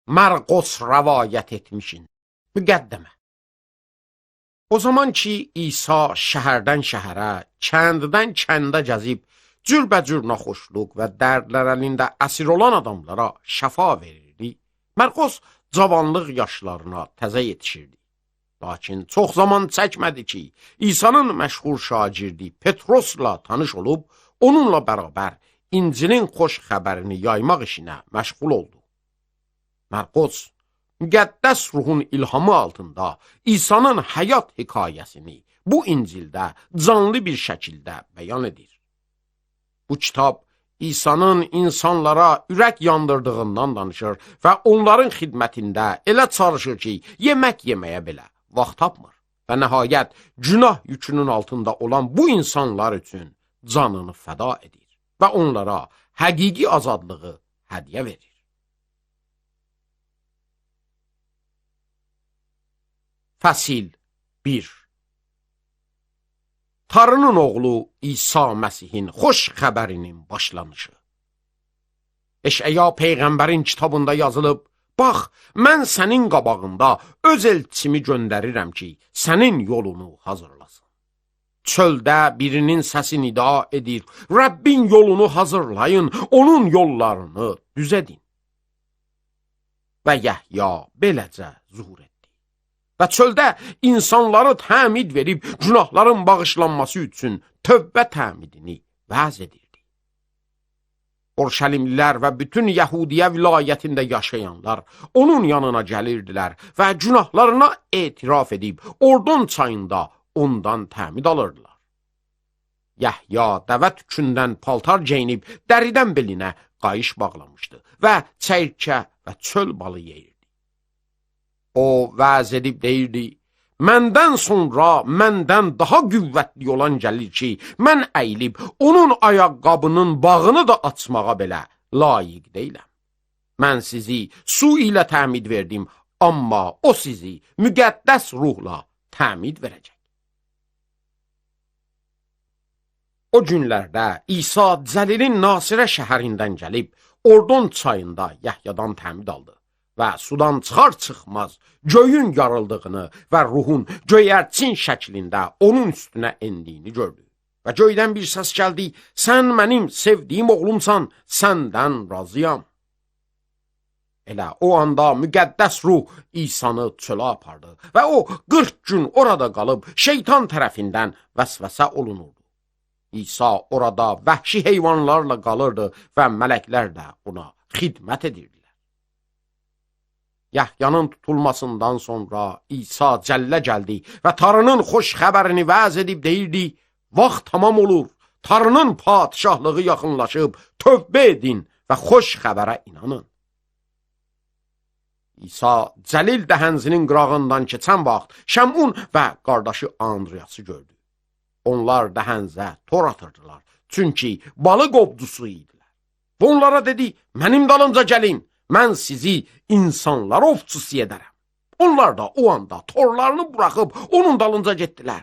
Marqos rəvayət etmişin. Müqəddəmə. O zaman ki, İsa şəhərdən şəhərə, kənddən kəndə gəzib, cürbəcür naxoşluq və dərdlər əlində əsir olan adamlara şəfa verirdi, Marqos cavanlıq yaşlarına təzə yetişirdi. Lakin çox zaman çəkmədi ki, İsa'nın məşhur şagirdi Petrosla tanış olub, onunla bərabər İncilin xoş xəbərini yaymaq işinə məşğul oldu. Marqos, müqəddəs ruhun ilhamı altında İsa'nın həyat hekayəsini bu İncildə canlı bir şəkildə bəyan edir. Bu kitab İsa'nın insanlara ürək yandırdığından danışır və onların xidmətində elə çalışır ki, yemək yeməyə belə vaxt tapmır və nəhayət günah yükünün altında olan bu insanlar üçün canını fəda edir və onlara həqiqi azadlığı hədiyyə verir. Fəsil 1. Tanrının oğlu İsa Məsihin xoş xəbərinin başlanışı. Eşəya Peyğəmbərin kitabında yazılıb, bax, mən sənin qabağında öz elçimi göndərirəm ki, sənin yolunu hazırlasın. Çöldə birinin səsi nida edir, Rəbbin yolunu hazırlayın, onun yollarını düz edin. Və Yəhya beləcə zuhur etdi. Və çöldə insanları təmid verib, günahların bağışlanması üçün tövbə təmidini vəz edirdi. Orşəlimlilər və bütün Yəhudiyə vilayətində yaşayanlar onun yanına gəlirdilər və günahlarına etiraf edib, Ordon çayında ondan təmid alırdılar. Yəhya dəvə tükündən paltar geyinib, dəridən belinə qayış bağlamışdı və çəyirkə və çöl balı yeyirdi. O vəz edib deyirdi, məndən sonra məndən daha qüvvətli olan gəlir ki, mən əyilib onun ayaqqabının bağını da açmağa belə layiq deyiləm. Mən sizi su ilə təmid verdim, amma o sizi müqəddəs ruhla təmid verəcək. O günlərdə İsa Cəlilin Nasirə şəhərindən gəlib, Ordon çayında Yəhyadan təmid aldı və sudan çıxar-çıxmaz göyün yarıldığını və ruhun göyərçin şəklində onun üstünə endiyini gördü. Və göydən bir səs gəldi, sən mənim sevdiyim oğlumsan, səndən razıyam. Elə o anda müqəddəs ruh İsa'nı çölə apardı və o 40 gün orada qalıb şeytan tərəfindən vəsvəsə olunurdu. İsa orada vəhşi heyvanlarla qalırdı və mələklər də ona xidmət edirdilər. Yəhyanın tutulmasından sonra İsa cəllə gəldi və Tanrının xoş xəbərini vəz edib deyirdi, vaxt tamam olur, Tanrının padişahlığı yaxınlaşıb, tövbə edin və xoş xəbərə inanın. İsa Cəlil dəhənzinin qırağından keçən vaxt Şəmun və qardaşı Andriyası gördü. Onlar dəhənzə tor atırdılar, çünki balıq ovcusu idilər. Və onlara dedi, mənim dalınca gəlin, mən sizi insanlar ovçusu edərəm. Onlar da o anda torlarını buraxıb onun dalınca getdilər.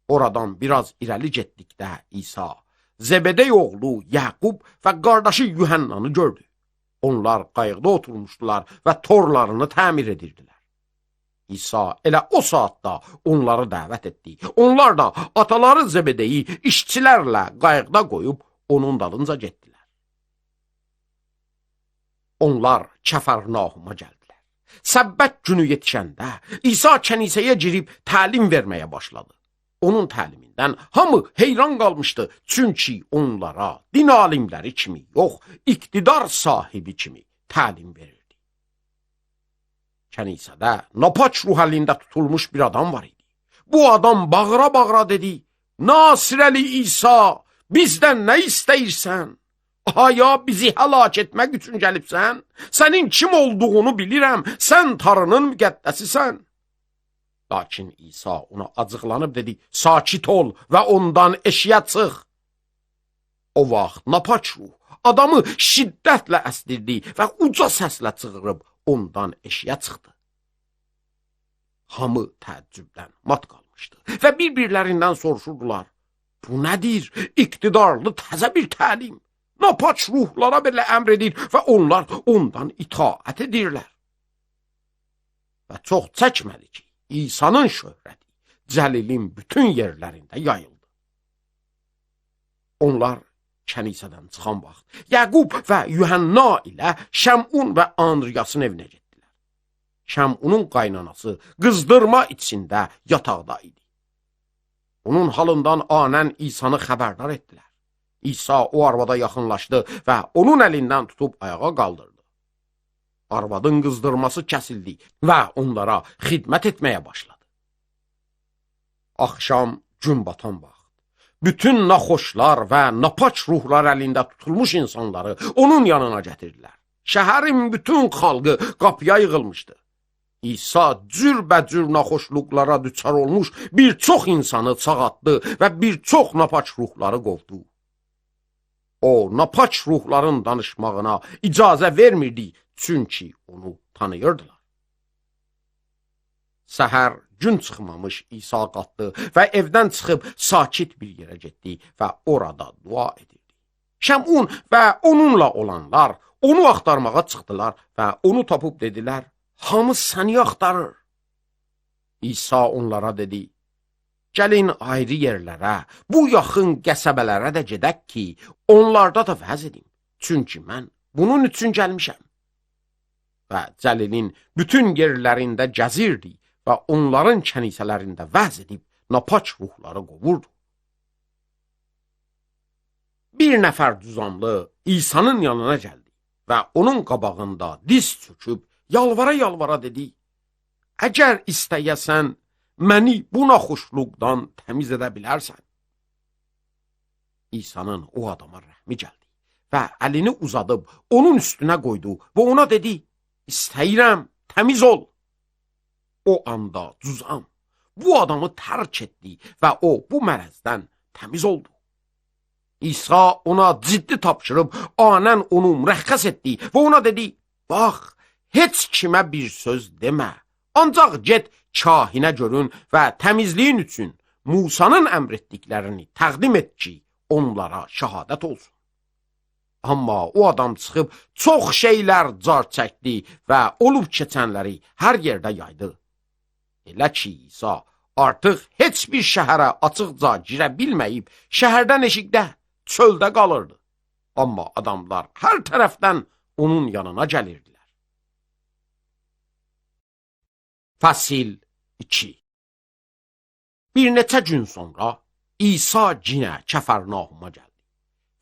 Oradan biraz irəli getdikdə İsa, Zebedey oğlu Yaqub və qardaşı Yuhannanı gördü. Onlar qayıqda oturmuşdular və torlarını təmir edirdilər. İsa elə o saatda onları dəvət etdi. Onlar da ataları Zebedeyi işçilərlə qayıqda qoyub onun dalınca getdilər. Onlar Kəfərnauma gəldilər. Səbbət günü yetişəndə İsa kənisəyə girib təlim verməyə başladı. Onun təlimindən hamı heyran qalmışdı, çünki onlara din alimləri kimi yox, iqtidar sahibi kimi təlim verirdi. Kənisədə napaç ruh əlində tutulmuş bir adam var idi. Bu adam bağıra-bağıra dedi, Nasirəli İsa, bizdən nə istəyirsən? Aya bizi həlak etmək üçün gəlibsən? Sənin kim olduğunu bilirəm, sən Tanrının müqəddəsisən. Lakin İsa ona acıqlanıb dedi, sakit ol və ondan eşiyə çıx. O vaxt napaç ruh adamı şiddətlə əsdirdi və uca səslə çığırıb ondan eşiyə çıxdı. Hamı təəccübdən mat qalmışdı və bir-birlərindən soruşurdular, bu nədir? İqtidarlı təzə bir təlim. napaç ruhlara belə əmr edir və onlar ondan itaət edirlər. Və çox çəkmədi ki, İsa'nın şöhrəti Cəlilin bütün yerlərində yayıldı. Onlar kənisədən çıxan vaxt Yaqub və Yuhanna ilə Şəmun və Andriyasın evinə getdilər. Şəmunun qaynanası qızdırma içində yataqda idi. Onun halından anən İsa'nı xəbərdar etdilər. İsa o arvada yaxınlaşdı və onun əlindən tutub ayağa qaldırdı. Arvadın qızdırması kəsildi və onlara xidmət etməyə başladı. Axşam gün batan vaxt bütün naxoşlar və napaç ruhlar əlində tutulmuş insanları onun yanına gətirdilər. Şəhərin bütün xalqı qapıya yığılmışdı. İsa cürbəcür naxoşluqlara düçar olmuş bir çox insanı sağaltdı və bir çox napaç ruhları qovdu. O, napaç ruhların danışmağına icazə vermirdi, çünki onu tanıyırdılar. Səhər gün çıxmamış İsa qalxdı və evdən çıxıb sakit bir yerə getdi və orada dua edirdi. Şəmun və onunla olanlar onu axtarmağa çıxdılar və onu tapıb dedilər, hamı səni axtarır. İsa onlara dedi, gəlin ayrı yerlərə, bu yaxın qəsəbələrə də gedək ki, onlarda da vəz edim, çünki mən bunun üçün gəlmişəm. Və Cəlilin bütün yerlərində gəzirdi və onların kənisələrində vəz edib napaç ruhları qovurdu. Bir nəfər düzamlı İsa'nın yanına gəldi və onun qabağında diz çöküb yalvara-yalvara dedi, əgər istəyəsən, məni bu naxoşluqdan təmiz edə bilərsən. İsa'nın o adama rəhmi gəldi və əlini uzadıb onun üstünə qoydu və ona dedi, istəyirəm, təmiz ol. O anda cüzam bu adamı tərk etdi və o bu mərəzdən təmiz oldu. İsa ona ciddi tapşırıb anən onu mürəxxəs etdi və ona dedi, bax, heç kimə bir söz demə, ancaq get kahinə görün və təmizliyin üçün Musanın əmr etdiklərini təqdim et ki, onlara şəhadət olsun. Amma o adam çıxıb çox şeylər car çəkdi və olub keçənləri hər yerdə yaydı. Elə ki, İsa artıq heç bir şəhərə açıqca girə bilməyib, şəhərdən eşikdə, çöldə qalırdı. Amma adamlar hər tərəfdən onun yanına gəlirdilər. Fəsil 2. Bir neçə gün sonra İsa yenə Kəfərnauma gəldi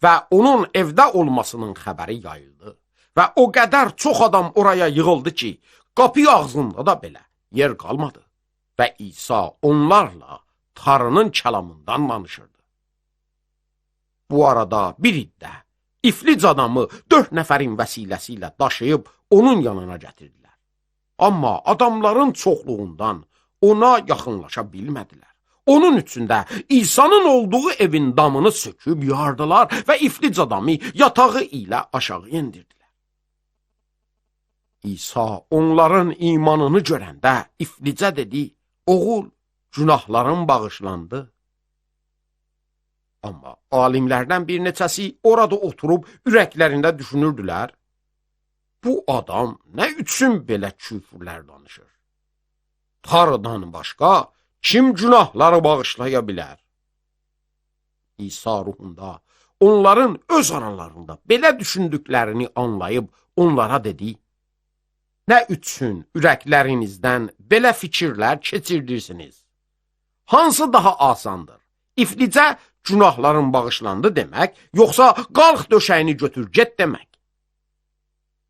və onun evdə olmasının xəbəri yayıldı və o qədər çox adam oraya yığıldı ki, qapı ağzında da belə yer qalmadı və İsa onlarla Tanrının kəlamından danışırdı. Bu arada bir iddə iflic adamı 4 nəfərin vəsiləsi ilə daşıyıb onun yanına gətirdilər. Amma adamların çoxluğundan ona yaxınlaşa bilmədilər. Onun üçün də İsa'nın olduğu evin damını söküb yardılar və iflic adamı yatağı ilə aşağı endirdilər. İsa onların imanını görəndə iflicə dedi, oğul, günahların bağışlandı. Amma alimlərdən bir neçəsi orada oturub ürəklərində düşünürdülər, bu adam nə üçün belə küfürlər danışır? Tanrıdan başqa kim günahları bağışlaya bilər? İsa ruhunda onların öz aralarında belə düşündüklərini anlayıb onlara dedi, nə üçün ürəklərinizdən belə fikirlər keçirdirsiniz? Hansı daha asandır? İflicə günahların bağışlandı demək, yoxsa qalx döşəyini götür get demək?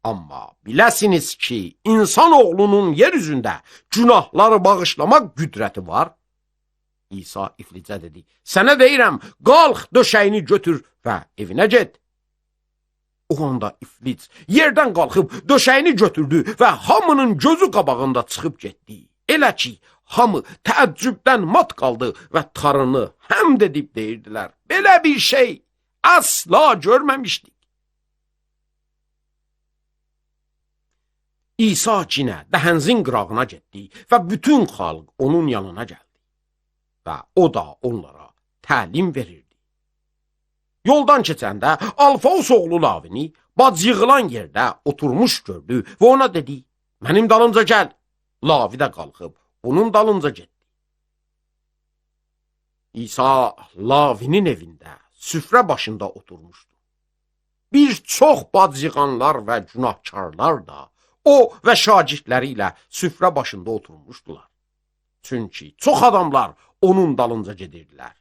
Amma biləsiniz ki, insanoğlunun yer üzündə günahları bağışlamaq qüdrəti var. İsa iflicə dedi, sənə deyirəm, qalx döşəyini götür və evinə get. O anda iflic yerdən qalxıb döşəyini götürdü və hamının gözü qabağında çıxıb getdi. Elə ki, hamı təəccübdən mat qaldı və Tanrını həmd edib deyirdilər, belə bir şey asla görməmişdik. İsa cinə dəhənzin qırağına getdi və bütün xalq onun yanına gəldi və o da onlara təlim verirdi. Yoldan keçəndə Alfaos oğlu Lavini bac yığılan yerdə oturmuş gördü və ona dedi, mənim dalımca gəl. Lavi də qalxıb onun dalınca getdi. İsa Lavinin evində süfrə başında oturmuşdu. Bir çox bac yığanlar və günahkarlar da o və şagirdləri ilə süfrə başında oturmuşdular. Çünki çox adamlar onun dalınca gedirdilər.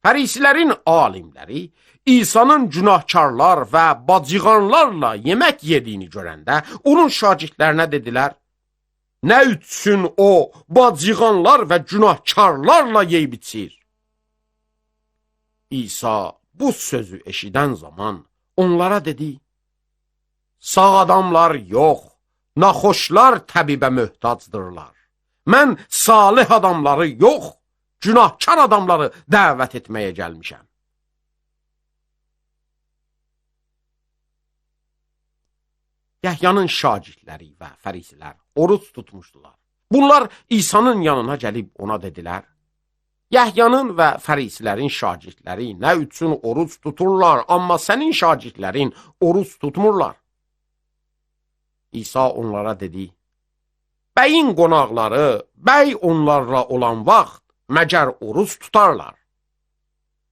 Fərisilərin alimləri İsa'nın günahkarlar və bacıqanlarla yemək yediyini görəndə onun şagirdlərinə dedilər, nə üçün o bacıqanlar və günahkarlarla yeyib içir? İsa bu sözü eşidən zaman onlara dedi, sağ adamlar yox, naxoşlar təbibə möhtacdırlar. Mən salih adamları yox, günahkar adamları dəvət etməyə gəlmişəm. Yəhyanın şagirdləri və fərisilər oruç tutmuşdular. Bunlar İsa'nın yanına gəlib ona dedilər, Yəhyanın və fərisilərin şagirdləri nə üçün oruç tuturlar, amma sənin şagirdlərin oruç tutmurlar? İsa onlara dedi, bəyin qonaqları, bəy onlarla olan vaxt məgər oruç tutarlar.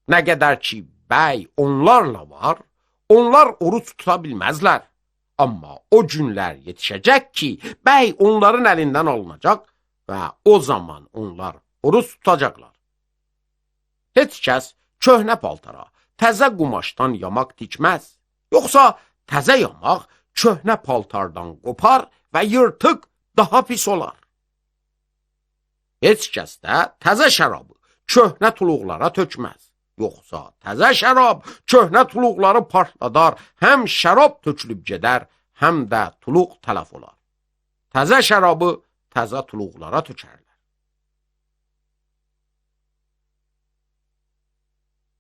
Nə qədər ki, bəy onlarla var, onlar oruç tuta bilməzlər. Amma o günlər yetişəcək ki, bəy onların əlindən alınacaq və o zaman onlar oruç tutacaqlar. Heç kəs köhnə paltara, təzə qumaşdan yamaq tikməz. Yoxsa təzə yamaq köhnə paltardan qopar və yırtıq daha pis olar. Heç kəs də təzə şərabı köhnə tuluqlara tökməz. Yoxsa təzə şərab köhnə tuluqları partladar, həm şərab tökülüb gedər, həm də tuluq tələf olar. Təzə şərabı təzə tuluqlara tökərlər.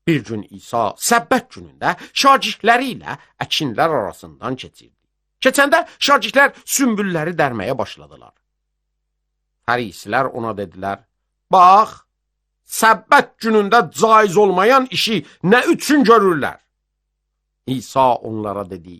Bir gün İsa səbbət günündə şagirdləri ilə əkinlər arasından keçirdi. Keçəndə şagirdlər sümbülləri dərməyə başladılar. Fərisilər ona dedilər, bax, səbbət günündə caiz olmayan işi nə üçün görürlər? İsa onlara dedi,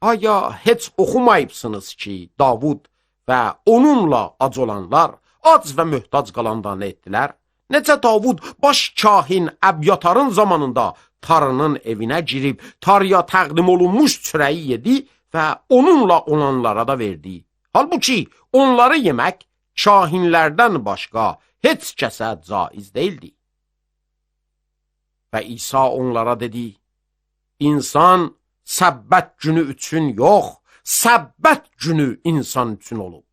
aya heç oxumayıbsınız ki, Davud və onunla ac olanlar ac və möhtac qalanda nə etdilər? Necə Davud baş kahin Əbyatarın zamanında tarının evinə girib, tarıya təqdim olunmuş çörəyi yedi və onunla olanlara da verdi. Halbuki onları yemək kahinlərdən başqa heç kəsə caiz deyildi. Və İsa onlara dedi, insan səbbət günü üçün yox, səbbət günü insan üçün olub.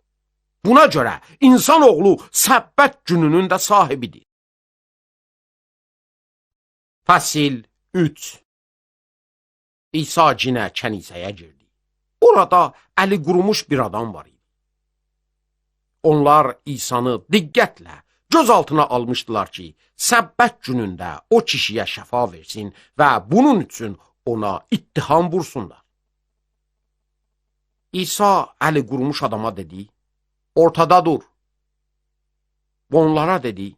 Buna görə insan oğlu səbbət gününün də sahibidir. Fəsil 3. İsa cinə kənisəyə girdi. Orada əli qurumuş bir adam var idi. Onlar İsa'nı diqqətlə göz altına almışdılar ki, səbbət günündə o kişiyə şəfa versin və bunun üçün ona ittiham vursunlar. İsa əli qurumuş adama dedi, ortada dur. Onlara dedi,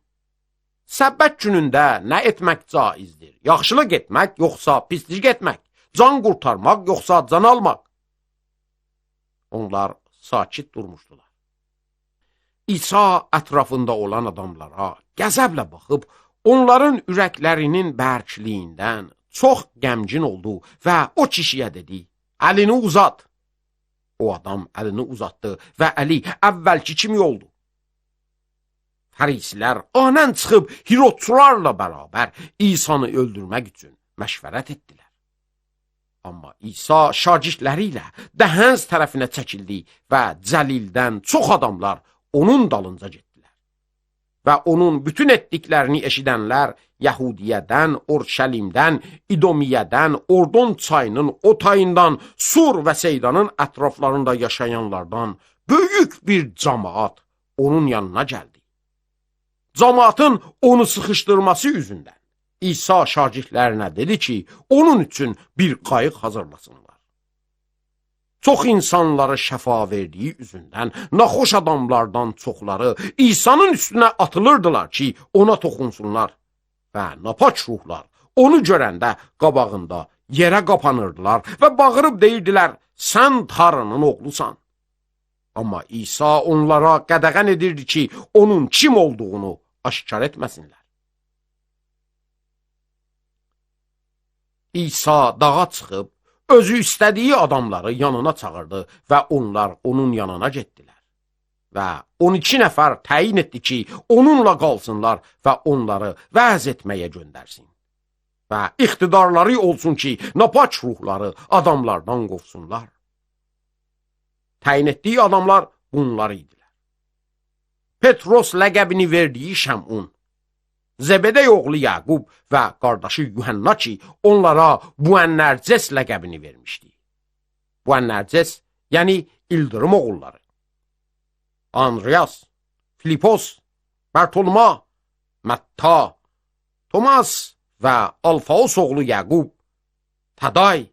səbbət günündə nə etmək caizdir? Yaxşılıq etmək, yoxsa pislik etmək? Can qurtarmaq, yoxsa can almaq? Onlar sakit durmuşdular. İsa ətrafında olan adamlara qəzəblə baxıb, onların ürəklərinin bərkliyindən çox qəmgin oldu və o kişiyə dedi, əlini uzat. O adam əlini uzatdı və əli əvvəlki kimi oldu. Fərisilər anən çıxıb Hirodçularla bərabər İsa'nı öldürmək üçün məşvərət etdilər. Amma İsa şagirdləri ilə dəhənz tərəfinə çəkildi və Cəlildən çox adamlar onun dalınca getdilər. Və onun bütün etdiklərini eşidənlər Yəhudiyədən, Orşəlimdən, İdomiyədən, Ordon çayının o tayından, Sur və Seydanın ətraflarında yaşayanlardan böyük bir camaat onun yanına gəldi. Camaatın onu sıxışdırması üzündən İsa şagirdlərinə dedi ki, onun üçün bir qayıq hazırlasınlar. Çox insanları şəfa verdiyi üzündən naxoş adamlardan çoxları İsa'nın üstünə atılırdılar ki, ona toxunsunlar. və napaç ruhlar onu görəndə qabağında yerə qapanırdılar və bağırıb deyirdilər, sən Tanrının oğlusan. Amma İsa onlara qədəğən edirdi ki, onun kim olduğunu aşkar etməsinlər. İsa dağa çıxıb, özü istədiyi adamları yanına çağırdı və onlar onun yanına getdilər. Və 12 nəfər təyin etdi ki, onunla qalsınlar və onları vəz etməyə göndərsin. Və iqtidarları olsun ki, napaç ruhları adamlardan qovsunlar. Təyin etdiyi adamlar bunlar idilər. Petros ləqəbini verdiyi Şəmun, Zebedey oğlu Yaqub və qardaşı Yuhanna ki, onlara Boanerges ləqəbini vermişdi. Boanerges, yəni İldırım oğulları. Andreas, Filipos, Bartoloma, Mətta, Tomas və Alfaos oğlu Yaqub, Taday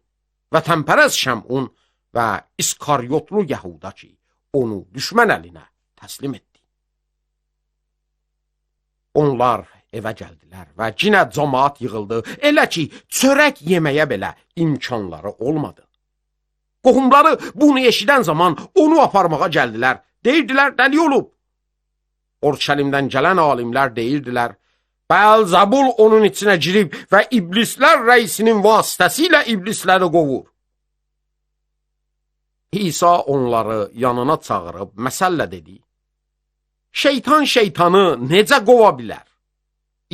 və Təmpərəz Şəmun və İskaryotlu Yahuda ki, onu düşmən əlinə təslim etdi. Onlar evə gəldilər və yenə cəmaat yığıldı, elə ki, çörək yeməyə belə imkanları olmadı. Qohumları bunu eşidən zaman onu aparmağa gəldilər, deyirdilər, dəli olub. Orşəlimdən gələn alimlər deyirdilər, Bəl-Zəbul onun içinə girib və iblislər rəisinin vasitəsilə iblisləri qovur. İsa onları yanına çağırıb məsəllə dedi, şeytan şeytanı necə qova bilər?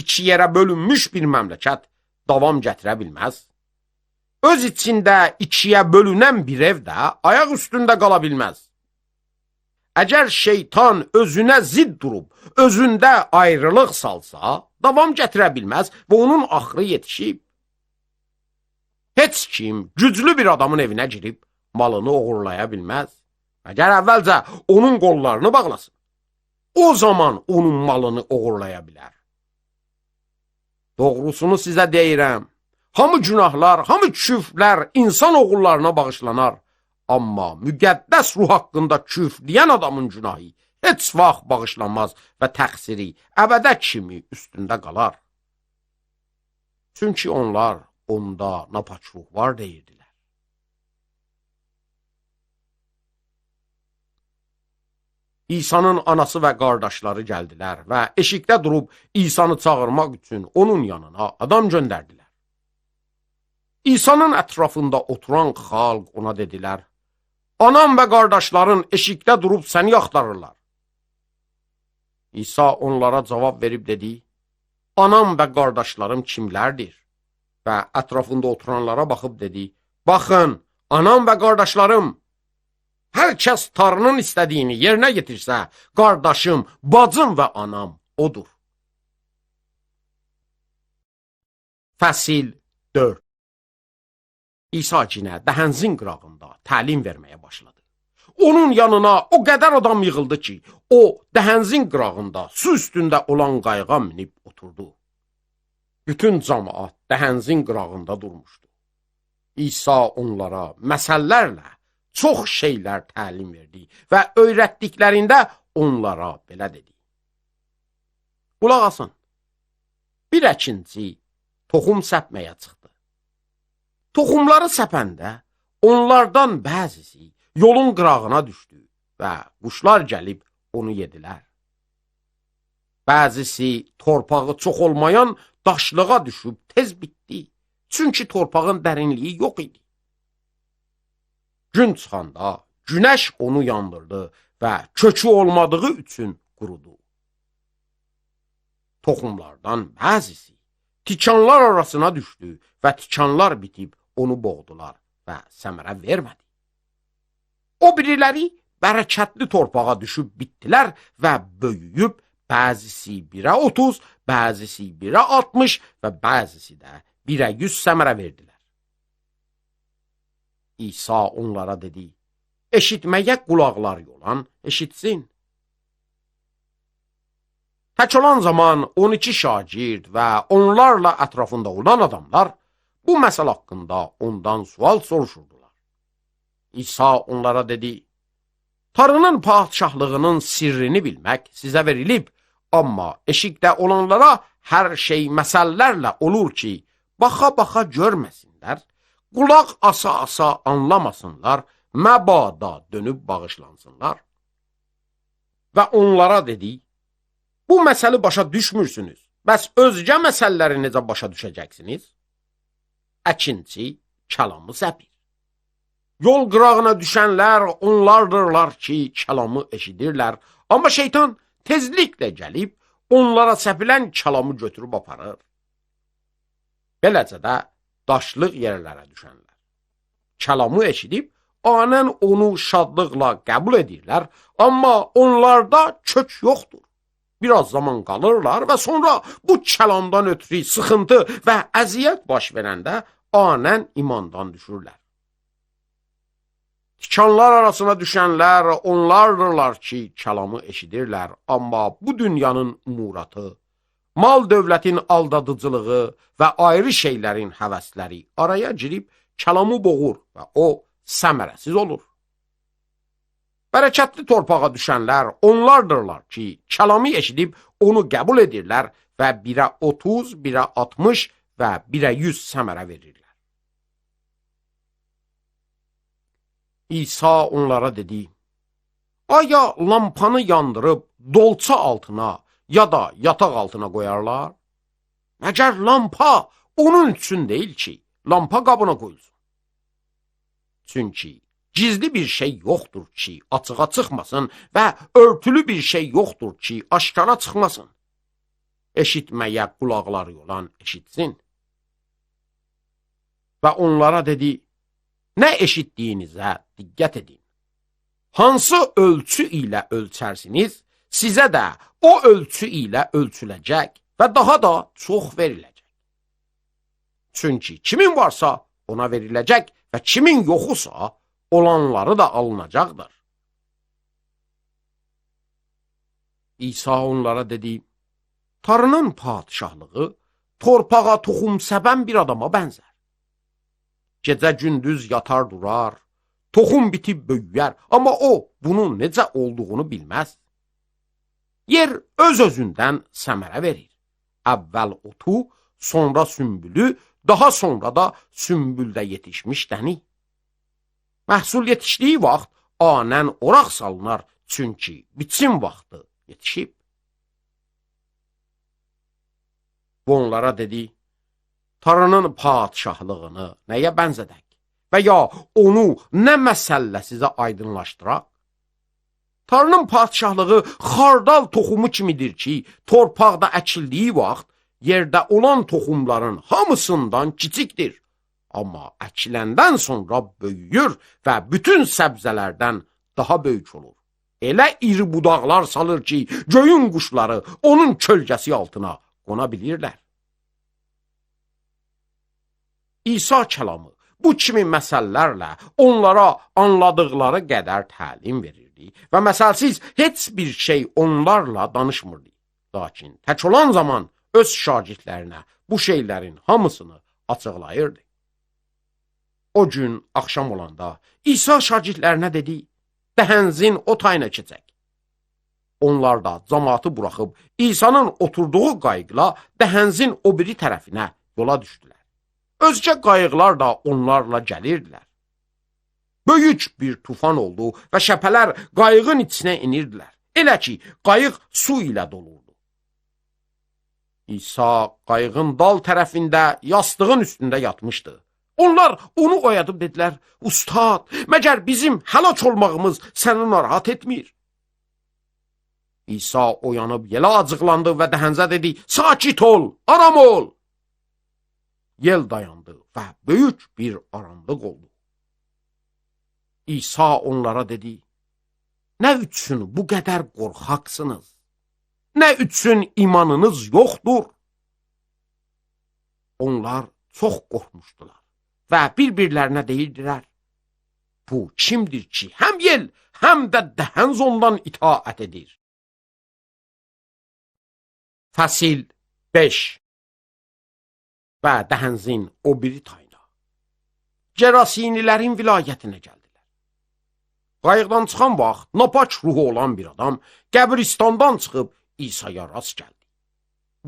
İki yerə bölünmüş bir məmləkət davam gətirə bilməz. Öz içində ikiyə bölünən bir ev də ayaq üstündə qala bilməz. Əgər şeytan özünə zidd durub, özündə ayrılıq salsa, davam gətirə bilməz və onun axırı yetişib. Heç kim güclü bir adamın evinə girib, malını oğurlaya bilməz. Əgər əvvəlcə onun qollarını bağlasın, o zaman onun malını oğurlaya bilər. Doğrusunu sizə deyirəm, hamı günahlar, hamı küfrlər insan oğullarına bağışlanar. Amma müqəddəs ruh haqqında küfrləyən adamın günahı heç vaxt bağışlanmaz və təqsiri əbədə kimi üstündə qalar. Çünki onlar onda napaç ruh var deyirdilər. İsa'nın anası və qardaşları gəldilər və eşikdə durub İsa'nı çağırmaq üçün onun yanına adam göndərdilər. İsa'nın ətrafında oturan xalq ona dedilər, anam və qardaşların eşikdə durub səni axtarırlar. İsa onlara cavab verib dedi, anam və qardaşlarım kimlərdir? Və ətrafında oturanlara baxıb dedi, baxın, anam və qardaşlarım, hər kəs Tanrının istədiyini yerinə getirsə, qardaşım, bacım və anam odur. Fəsil 4. İsa cinə dəhənzin qırağında təlim verməyə başladı. Onun yanına o qədər adam yığıldı ki, o dəhənzin qırağında su üstündə olan qayığa minib oturdu. Bütün cəmaat dəhənzin qırağında durmuşdu. İsa onlara məsəllərlə çox şeylər təlim verdi və öyrətdiklərində onlara belə dedi. Qulaq asın, bir əkinçi toxum səpməyə çıxdı. Toxumları səpəndə onlardan bəzisi yolun qırağına düşdü və quşlar gəlib onu yedilər. Bəzisi torpağı çox olmayan daşlığa düşüb tez bitdi, çünki torpağın dərinliyi yox idi. Gün çıxanda günəş onu yandırdı və kökü olmadığı üçün qurudu. Toxumlardan bəzisi tikanlar arasına düşdü və tikanlar bitib onu boğdular və səmərə vermədi. O biriləri bərəkətli torpağa düşüb bitdilər və böyüyüb bəzisi 1'ə 30, bəzisi 1'ə 60 və bəzisi də 1'ə 100 səmərə verdilər. İsa onlara dedi, eşitməyə qulaqlar yolan eşitsin. Tək olan zaman 12 şagird və onlarla ətrafında olan adamlar bu məsələ haqqında ondan sual soruşurdular. İsa onlara dedi, Tanrının padşahlığının sirrini bilmək sizə verilib, amma eşikdə olanlara hər şey məsəllərlə olur ki, baxa-baxa görməsinlər, qulaq asa-asa anlamasınlar, məbada dönüb bağışlansınlar. Və onlara dedik, bu məsəli başa düşmürsünüz, bəs özgə məsələləri necə başa düşəcəksiniz? Əkinçi kəlamı səpir. Yol qırağına düşənlər onlardırlar ki, kəlamı eşidirlər, amma şeytan tezliklə gəlib, onlara səpilən kəlamı götürüb aparır. Beləcə də daşlıq yerlərə düşənlər kəlamı eşidib, anən onu şadlıqla qəbul edirlər, amma onlarda kök yoxdur. Biraz zaman qalırlar və sonra bu kəlamdan ötürü sıxıntı və əziyyət baş verəndə anən imandan düşürlər. Tikanlar arasına düşənlər onlardırlar ki, kəlamı eşidirlər, amma bu dünyanın umuratı, mal dövlətin aldadıcılığı və ayrı şeylərin həvəsləri araya girib kəlamı boğur və o səmərəsiz olur. Bərəkətli torpağa düşənlər onlardırlar ki, kəlamı eşidib onu qəbul edirlər və birə 30, birə 60 və birə 100 səmərə verirlər. İsa onlara dedi, aya lampanı yandırıb dolça altına ya da yataq altına qoyarlar? Məgər lampa onun üçün deyil ki, lampa qabına qoyulsun. Çünki gizli bir şey yoxdur ki, açığa çıxmasın və örtülü bir şey yoxdur ki, aşkara çıxmasın. Eşitməyə qulaqları olan eşitsin. Və onlara dedi, nə eşitdiyinizə diqqət edin. Hansı ölçü ilə ölçərsiniz, sizə də o ölçü ilə ölçüləcək və daha da çox veriləcək. Çünki kimin varsa ona veriləcək və kimin yoxusa olanları da alınacaqdır. İsa onlara dedi, Tanrının padişahlığı torpağa toxum səbən bir adama bənzər. Gecə gündüz yatar durar, toxum bitib böyüyər, amma o bunun necə olduğunu bilməz. Yer öz-özündən səmərə verir. Əvvəl otu, sonra sümbülü, daha sonra da sümbüldə yetişmiş dəni. Məhsul yetişdiyi vaxt anən oraq salınar, çünki biçim vaxtı yetişib. Bu onlara dedi, Tanrının padişahlığını nəyə bənzədək və ya onu nə məsəllə sizə aydınlaşdıraq? Tanrının padişahlığı xardal toxumu kimidir ki, torpaqda əkildiyi vaxt yerdə olan toxumların hamısından kiçikdir. Amma əkiləndən sonra böyüyür və bütün səbzələrdən daha böyük olur. Elə iri budaqlar salır ki, göyün quşları onun kölgəsi altına qona bilirlər. İsa kəlamı bu kimi məsələlərlə onlara anladıqları qədər təlim verirdi və məsəlsiz heç bir şey onlarla danışmırdı. Lakin tək olan zaman öz şagirdlərinə bu şeylərin hamısını açıqlayırdı. O gün axşam olanda İsa şagirdlərinə dedi, dəhənzin o tayına keçək. Onlar da cəmaatı buraxıb İsa'nın oturduğu qayıqla dəhənzin o biri tərəfinə yola düşdülər. Özgə qayıqlar da onlarla gəlirdilər. Böyük bir tufan oldu və şəpələr qayığın içinə inirdilər. Elə ki, qayıq su ilə dolurdu. İsa qayığın dal tərəfində yastığın üstündə yatmışdı. Onlar onu oyadıb dedilər, Ustad, məgər bizim həlak olmağımız səni narahat etmir? İsa oyanıb yelə acıqlandı və dəhənzə dedi, sakit ol, aram ol. Yel dayandı və böyük bir aramlıq oldu. İsa onlara dedi, nə üçün bu qədər qorxaqsınız? Nə üçün imanınız yoxdur? Onlar çox qorxmuşdular və bir-birlərinə deyirdilər, bu kimdir ki, həm yel, həm də dəhənz ondan itaət edir? Fəsil 5 və dəhənzin o biri tayına, Gerasinilərin vilayətinə gəldilər. Qayıqdan çıxan vaxt, napaç ruhu olan bir adam qəbristandan çıxıb İsa'ya rast gəldi.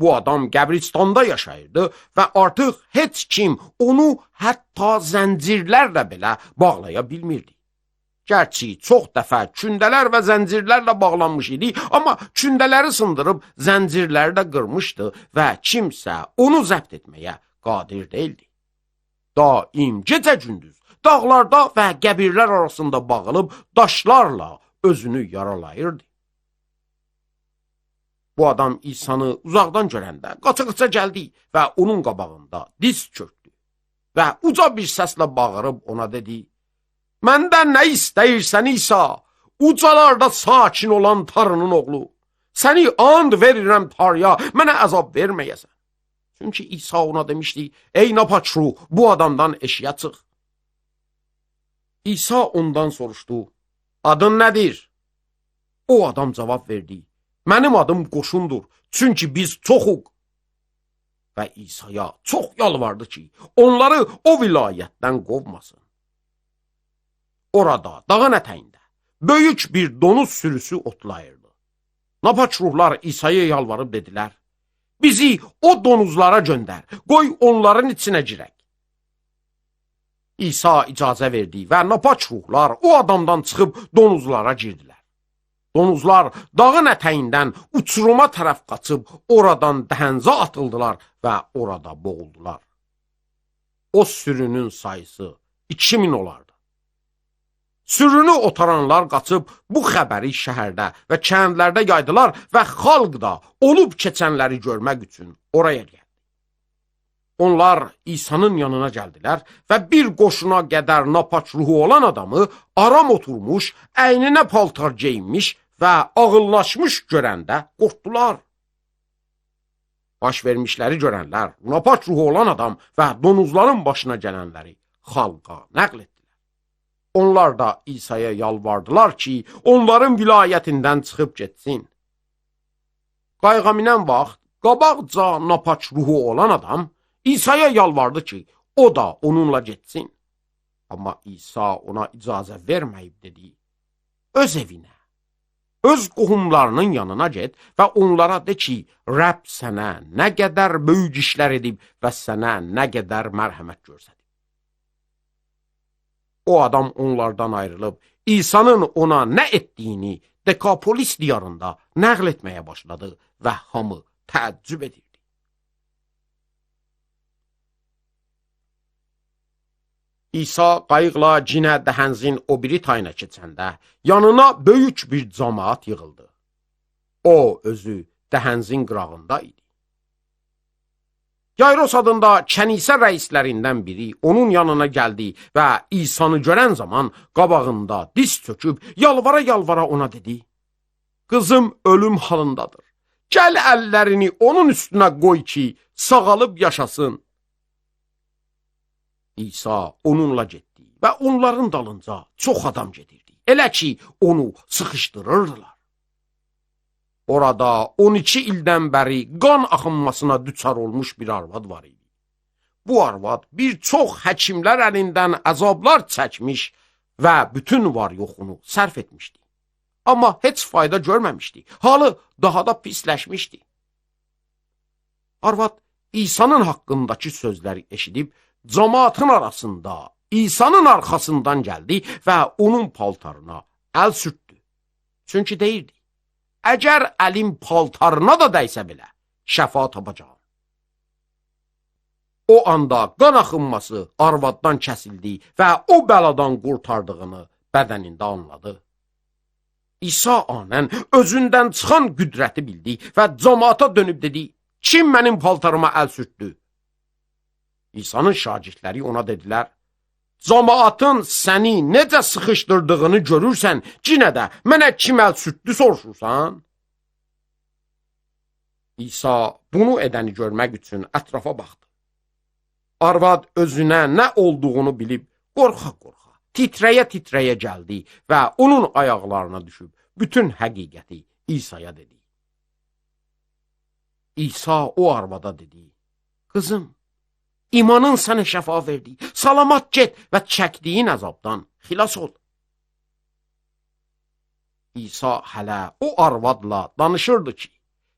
Bu adam qəbristanda yaşayırdı və artıq heç kim onu hətta zəncirlərlə belə bağlaya bilmirdi. Gərçi çox dəfə kündələr və zəncirlərlə bağlanmış idi, amma kündələri sındırıb zəncirləri də qırmışdı və kimsə onu zəbt etməyə qadir deyildi. Daim gecə-gündüz dağlarda və qəbirlər arasında bağılıb daşlarla özünü yaralayırdı. Bu adam İsa'nı uzaqdan görəndə qaça-qaça gəldi və onun qabağında diz çöktü və uca bir səslə bağırıb ona dedi: "Məndən nə istəyirsən İsa, ucalarda sakin olan Tanrının oğlu? Səni and verirəm Tanrıya, mənə əzab verməyəsən." Çünki İsa ona demişdi: "Ey napaç ruh, bu adamdan eşiyə çıx." İsa ondan soruşdu: "Adın nədir?" O adam cavab verdi: "Mənim adım Qoşundur, çünki biz çoxuq." Və İsa'ya çox yalvardı ki, onları o vilayətdən qovmasın. Orada, dağın ətəyində, böyük bir donuz sürüsü otlayırdı. Napaç ruhlar İsa'ya yalvarıb dedilər: "Bizi o donuzlara göndər, qoy onların içinə girək." İsa icazə verdi və napaç ruhlar o adamdan çıxıb donuzlara girdilər. Donuzlar dağın ətəyindən uçuruma tərəf qaçıb oradan dəhənzə atıldılar və orada boğuldular. O sürünün sayısı 2000 olardı. Sürünü otaranlar qaçıb bu xəbəri şəhərdə və kəndlərdə yaydılar və xalq da olub keçənləri görmək üçün oraya gəldi. Onlar İsa'nın yanına gəldilər və bir qoşuna qədər napaç ruhu olan adamı aram oturmuş, əyninə paltar geyinmiş və ağıllaşmış görəndə qorxdular. Baş vermişləri görənlər, napaç ruhu olan adam və donuzların başına gələnləri xalqa nəql etdilər. Onlar da İsa'ya yalvardılar ki, onların vilayətindən çıxıb getsin. Qayığa minən vaxt, qabaqca napaç ruhu olan adam İsa'ya yalvardı ki, o da onunla getsin. Amma İsa ona icazə verməyib dedi: "Öz evinə, öz qohumlarının yanına get və onlara de ki, Rəbb sənə nə qədər böyük işlər edib və sənə nə qədər mərhəmət göstərib." O adam onlardan ayrılıb İsa'nın ona nə etdiyini Dekapolis diyarında nəql etməyə başladı və hamı təəccüb edirdi. İsa qayıqla cinə dəhənzin o biri tayına keçəndə yanına böyük bir camaat yığıldı. O özü dəhənzin qırağında idi. Yayros adında kənisə rəislərindən biri onun yanına gəldi və İsa'nı görən zaman qabağında diz çöküb yalvara-yalvara ona dedi: "Qızım ölüm halındadır. Gəl əllərini onun üstünə qoy ki, sağalıb yaşasın." İsa onunla getdi və onların dalınca çox adam gedirdi. Elə ki, onu sıxışdırırdılar. Orada 12 ildən bəri qan axınmasına düçar olmuş bir arvad var idi. Bu arvad bir çox həkimlər əlindən əzablar çəkmiş və bütün var yoxunu sərf etmişdi. Amma heç fayda görməmişdi. Halı daha da pisləşmişdi. Arvad İsa'nın haqqındakı sözləri eşidib, cemaatın arasında İsa'nın arxasından gəldi və onun paltarına əl sürtdü. Çünki deyirdi: "Əgər əlim paltarına da dəysə belə, şəfa tapacağam." O anda qan axınması arvaddan kəsildi və o bəladan qurtardığını bədənində anladı. İsa anən özündən çıxan qüdrəti bildi və cemaata dönüb dedi: "Kim mənim paltarıma əl sürtdü?" İsa'nın şagirdləri ona dedilər: "Cemaatın səni necə sıxışdırdığını görürsən, yenə də mənə kim əl sürtdü soruşursan?" İsa bunu edəni görmək üçün ətrafa baxdı. Arvad özünə nə olduğunu bilib qorxa-qorxa, titrəyə-titrəyə gəldi və onun ayaqlarına düşüb bütün həqiqəti İsa'ya dedi. İsa o arvada dedi: "Qızım, İmanın sənə şəfa verdi. Salamat get və çəkdiyin əzabdan xilas ol." İsa hələ o arvadla danışırdı ki,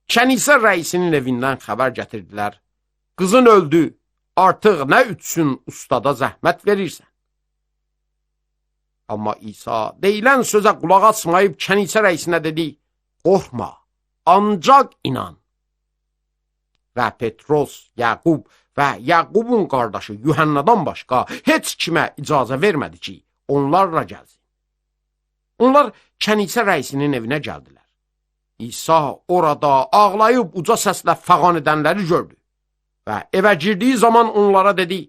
kənisə rəisinin evindən xəbər gətirdilər. Qızın öldü, artıq nə üçün ustada zəhmət verirsən? Amma İsa deyilən sözə qulaq asmayıb kənisə rəisinə dedi, qorxma, ancaq inan. Və Petros, Yaqub və Yaqubun qardaşı Yuhannadan başqa heç kimə icazə vermədi ki, onlarla gəlsin. Onlar kənisə rəisinin evinə gəldilər. İsa orada ağlayıb uca səslə fəğan edənləri gördü və evə girdiyi zaman onlara dedi,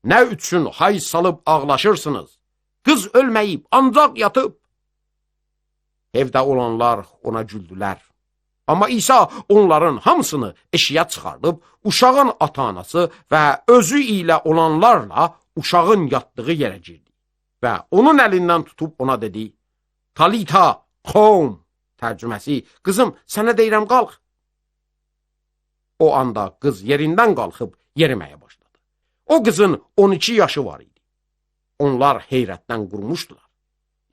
nə üçün hay salıb ağlaşırsınız? Qız ölməyib, ancaq yatıb. Evdə olanlar ona güldülər. Amma İsa onların hamısını eşiyə çıxardıb, uşağın ata-anası və özü ilə olanlarla uşağın yatdığı yerə girdi. Və onun əlindən tutub ona dedi, Talita, qom, tərcüməsi, qızım, sənə deyirəm, qalx. O anda qız yerindən qalxıb yeriməyə başladı. O qızın 12 yaşı var idi. Onlar heyrətdən qurmuşdular.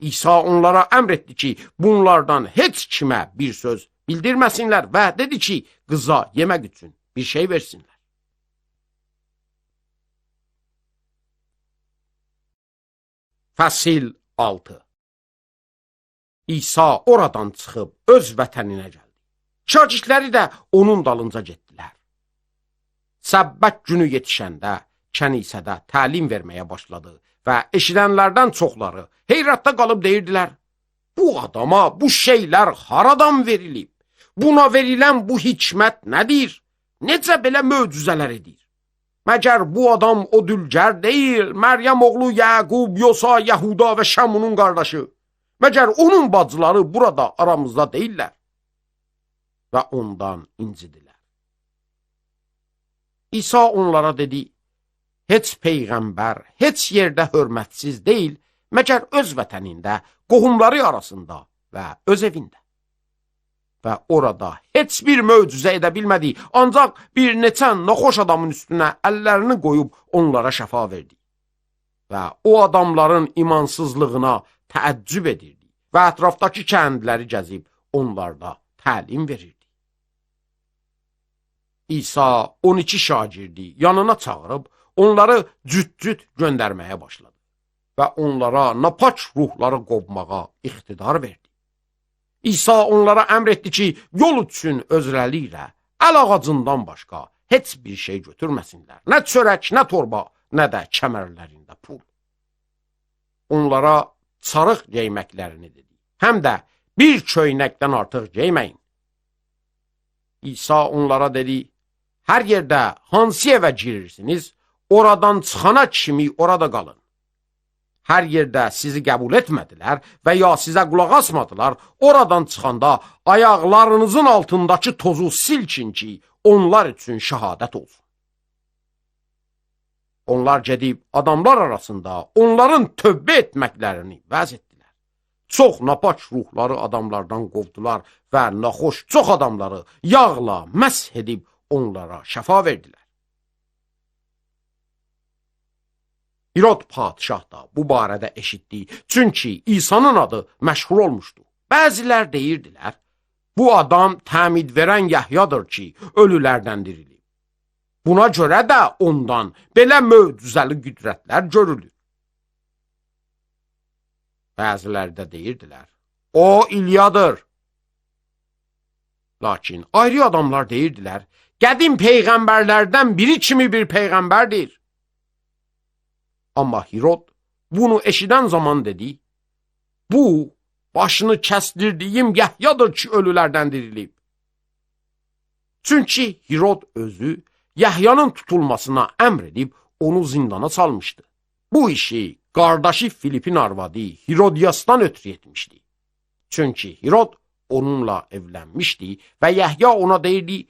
İsa onlara əmr etdi ki, bunlardan heç kimə bir söz bildirməsinlər və dedi ki, qıza yemək üçün bir şey versinlər. Fəsil 6. İsa oradan çıxıb öz vətəninə gəldi. Şagirdləri də onun dalınca getdilər. Səbbət günü yetişəndə kənisədə təlim verməyə başladı və eşidənlərdən çoxları heyrətdə qalıb deyirdilər, bu adama bu şeylər haradan verilib? Buna verilən bu hikmət nədir? Necə belə möcüzələr edir? Məgər bu adam o dülgər deyil, Məryəm oğlu Yaqub, Yosa, Yahuda və Şamunun qardaşı? Məgər onun bacıları burada aramızda deyirlər? Və ondan incidilər. İsa onlara dedi, heç peyğəmbər, heç yerdə hörmətsiz deyil, məgər öz vətənində, qohumları arasında və öz evində. Və orada heç bir möcüzə edə bilmədi, ancaq bir neçə naxoş adamın üstünə əllərini qoyub onlara şəfa verdi. Və o adamların imansızlığına təəccüb edirdi və ətrafdakı kəndləri gəzib onlarda təlim verirdi. İsa 12 şagirdi yanına çağırıb, onları cüt-cüt göndərməyə başladı və onlara napaç ruhları qovmağa iqtidar verdi. İsa onlara əmr etdi ki, yol üçün özləri ilə əl ağacından başqa heç bir şey götürməsinlər. Nə çörək, nə torba, nə də kəmərlərində pul. Onlara çarıq geyməklərini dedi. Həm də bir köynəkdən artıq geyməyin. İsa onlara dedi, hər yerdə hansı evə girirsiniz, oradan çıxana kimi orada qalın. Hər yerdə sizi qəbul etmədilər və ya sizə qulaq asmadılar, oradan çıxanda ayaqlarınızın altındakı tozu silkin ki, onlar üçün şəhadət olsun. Onlar gedib adamlar arasında onların tövbə etməklərini vəz etdilər. Çox napaç ruhları adamlardan qovdular və naxoş çox adamları yağla məsh edib onlara şəfa verdilər. İrod padişah da bu barədə eşitdi, çünki İsa'nın adı məşhur olmuşdu. Bəzilər deyirdilər, bu adam təmid verən Yahyadır ki, ölülərdən dirilib. Buna görə də ondan belə möcüzəli qüdrətlər görülür. Bəzilər də deyirdilər, o İlyadır. Lakin ayrı adamlar deyirdilər, qədim peyğəmbərlərdən biri kimi bir peyğəmbərdir. Amma Hirod bunu eşidən zaman dedi, bu başını kəsdirdiyim Yahyadır ki, ölülərdən dirilib. Çünki Hirod özü Yahyanın tutulmasına əmr edib onu zindana salmışdı. Bu işi qardaşı Filipin arvadı Hirodiyasdan ötürü etmişdi. Çünki Hirod onunla evlənmişdi və Yahya ona deyirdi,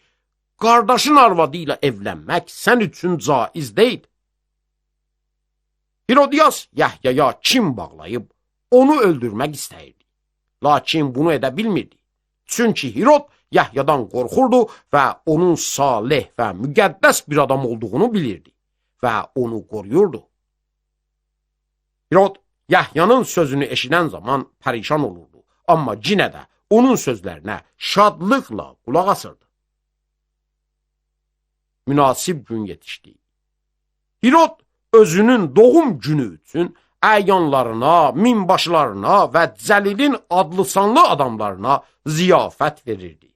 qardaşın arvadı ilə evlənmək sən üçün caiz deyil. Hirodiyas Yahyaya kim bağlayıb onu öldürmək istəyirdi. Lakin bunu edə bilmirdi. Çünki Hirod Yahyadan qorxurdu və onun salih və müqəddəs bir adam olduğunu bilirdi və onu qoruyurdu. Hirod Yahyanın sözünü eşidən zaman pərişan olurdu, amma yenə də onun sözlərinə şadlıqla qulaq asırdı. Münasib gün yetişdi. Hirod özünün doğum günü üçün əyanlarına, minbaşlarına və Cəlilin adlı-sanlı adamlarına ziyafət verirdi.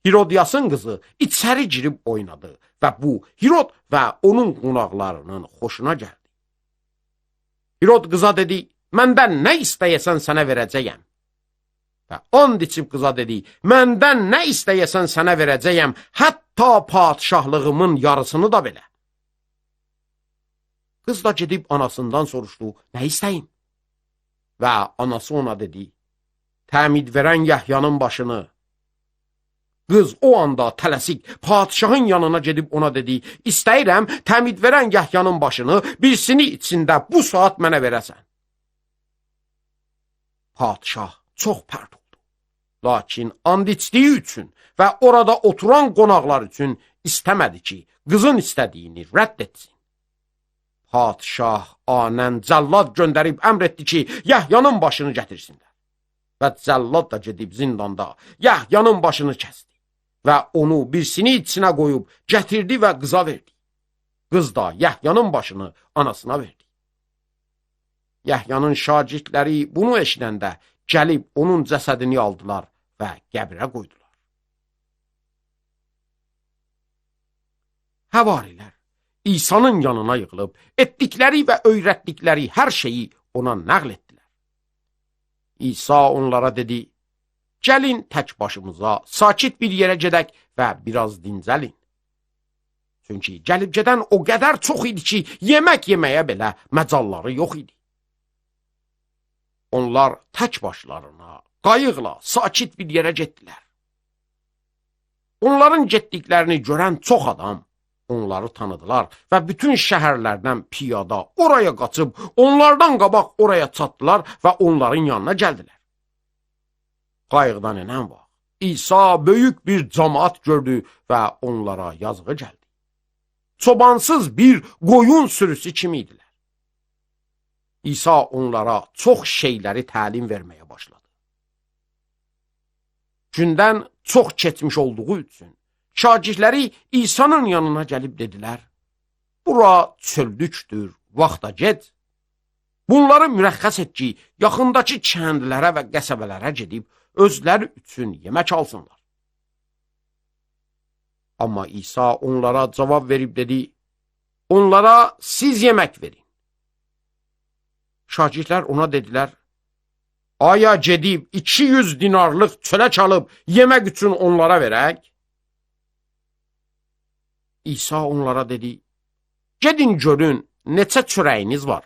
Hirodyasın qızı içəri girib oynadı və bu Hirod və onun qonaqlarının xoşuna gəldi. Hirod qıza dedi, məndən nə istəyəsən sənə verəcəyəm. Və and içib qıza dedi, məndən nə istəyəsən sənə verəcəyəm, hətta padişahlığımın yarısını da belə. Qız da gedib anasından soruşdu, nə istəyim? Və anası ona dedi, təmid verən Yəhyanın başını. Qız o anda tələsik padişahın yanına gedib ona dedi, istəyirəm təmid verən Yəhyanın başını birisini içində bu saat mənə verəsən. Padişah çox pərt oldu. Lakin and içdiyi üçün və orada oturan qonaqlar üçün istəmədi ki, qızın istədiyini rədd etsin. Padişah anən cəllad göndərib əmr etdi ki, Yəhyanın başını gətirsinlər. Və cəllad da gedib zindanda Yəhyanın başını kəsdi. Və onu birisini içinə qoyub gətirdi və qıza verdi. Qız da Yəhyanın başını anasına verdi. Yəhyanın şagirdləri bunu eşidəndə gəlib onun cəsədini aldılar və qəbrə qoydular. Həvarilər İsa'nın yanına yığılıb, etdikləri və öyrətdikləri hər şeyi ona nəql etdilər. İsa onlara dedi, gəlin tək başımıza sakit bir yerə gedək və biraz dincəlin. Çünki gəlib gedən o qədər çox idi ki, yemək yeməyə belə məcalları yox idi. Onlar tək başlarına, qayıqla sakit bir yerə getdilər. Onların getdiklərini görən çox adam onları tanıdılar və bütün şəhərlərdən piyada oraya qaçıb, onlardan qabaq oraya çatdılar və onların yanına gəldilər. Qayıqdan enən vaxt İsa böyük bir cəmaət gördü və onlara yazığı gəldi. Çobansız bir qoyun sürüsü kimi idilər. İsa onlara çox şeyləri təlim verməyə başladı. Gündən çox keçmiş olduğu üçün şagirdləri İsa'nın yanına gəlib dedilər, bura çöllükdür, vaxta get. Bunları mürəxxəs et ki, yaxındakı kəndlərə və qəsəbələrə gedib, özləri üçün yemək alsınlar. Amma İsa onlara cavab verib dedi, onlara siz yemək verin. Şagirdlər ona dedilər, aya gedib 200 dinarlıq çörək alıb yemək üçün onlara verək? İsa onlara dedi, gedin görün, neçə çörəyiniz var?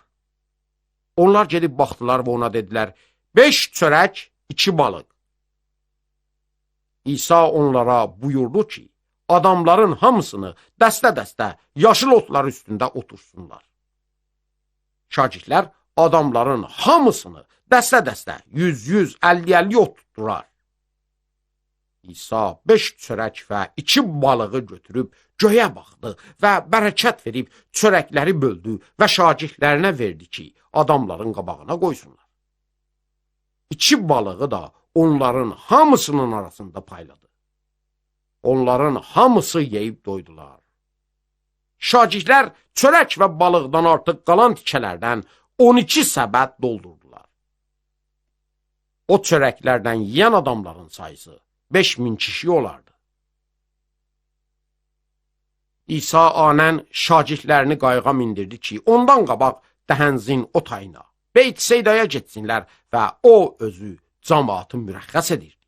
Onlar gedib baxdılar və ona dedilər, 5 çörək, 2 balıq. İsa onlara buyurdu ki, adamların hamısını dəstə-dəstə yaşıl otlar üstündə otursunlar. Şagirdlər adamların hamısını dəstə-dəstə 100-100, 50-50 ot tutdular. İsa 5 çörək və 2 balığı götürüb göyə baxdı və bərəkət verib çörəkləri böldü və şagirdlərinə verdi ki, adamların qabağına qoysunlar. 2 balığı da onların hamısının arasında payladı. Onların hamısı yeyib doydular. Şagirdlər çörək və balıqdan artıq qalan tikələrdən 12 səbət doldurdular. O çörəklərdən yeyən adamların sayısı 5000 kişi olardı. İsa anən şagirdlərini qayığa mindirdi ki, ondan qabaq Dəhənzin o tayına, Beyt-Seydaya getsinlər və o özü cəmaatı mürəxxəs edirdi.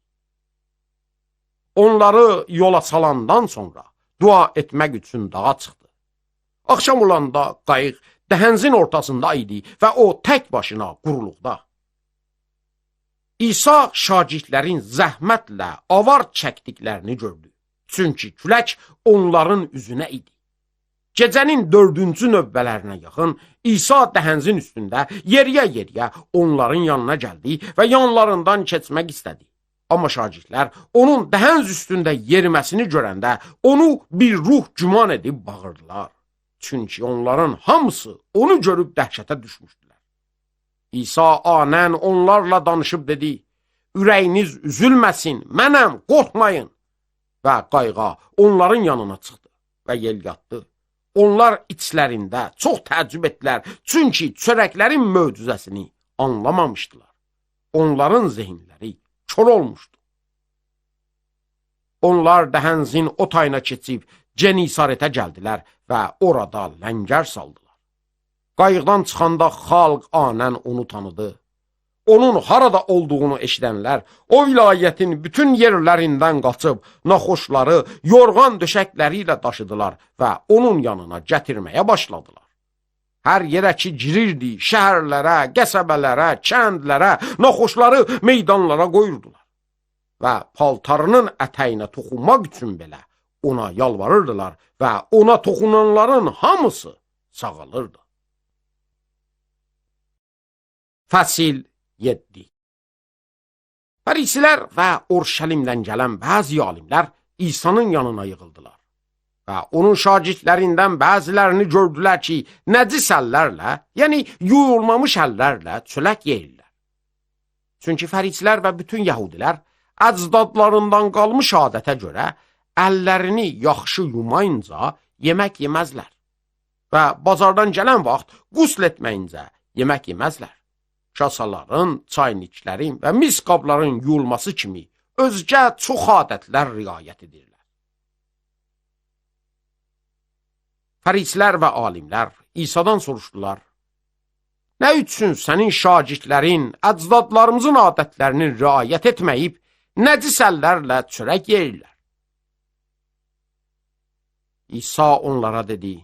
Onları yola salandan sonra dua etmək üçün dağa çıxdı. Axşam olanda qayıq Dəhənzin ortasında idi və o tək başına quruluqda. İsa şagirdlərin zəhmətlə avar çəkdiklərini gördü. Çünki külək onların üzünə idi. Gecənin 4-cü növbələrinə yaxın İsa dəhənzin üstündə yeriyə-yeriyə onların yanına gəldi və yanlarından keçmək istədi. Amma şagirdlər onun dəhənz üstündə yeriməsini görəndə onu bir ruh güman edib bağırdılar. Çünki onların hamısı onu görüb dəhşətə düşmüşdülər. İsa anən onlarla danışıb dedi, ürəyiniz üzülməsin, mənəm, qorxmayın. Və qayğa onların yanına çıxdı və yel yatdı. Onlar içlərində çox təəccüb etdilər, çünki çörəklərin möcüzəsini anlamamışdılar. Onların zehinləri kör olmuşdu. Onlar Dəhənzin o tayına keçib Cenisarətə gəldilər və orada ləngər saldılar. Qayıqdan çıxanda xalq anən onu tanıdı. Onun harada olduğunu eşidənlər o vilayətin bütün yerlərindən qaçıb naxoşları yorğan döşəkləri ilə daşıdılar və onun yanına gətirməyə başladılar. Hər yerə ki girirdi, şəhərlərə, qəsəbələrə, kəndlərə, naxoşları meydanlara qoyurdular və paltarının ətəyinə toxunmaq üçün belə ona yalvarırdılar və ona toxunanların hamısı sağalırdı. Fəsil 7. Fərisilər və Urşəlimdən gələn bəzi alimlər İsa'nın yanına yığıldılar və onun şagirdlərindən bəzilərini gördülər ki, nəcis əllərlə, yəni yuyulmamış əllərlə çörək yeyirlər. Çünki fərisilər və bütün yəhudilər əcdadlarından qalmış adətə görə əllərini yaxşı yumayınca yemək yeməzlər və bazardan gələn vaxt qusl etməyincə yemək yeməzlər. Kasaların, çayniklərin və mis qabların yuyulması kimi özgə çox adətlər riayət edirlər. Fərisilər və alimlər İsa'dan soruşdular: Nə üçün sənin şagirdlərin əcdadlarımızın adətlərini riayət etməyib, nəcis əllərlə çörək yeyirlər? İsa onlara dedi: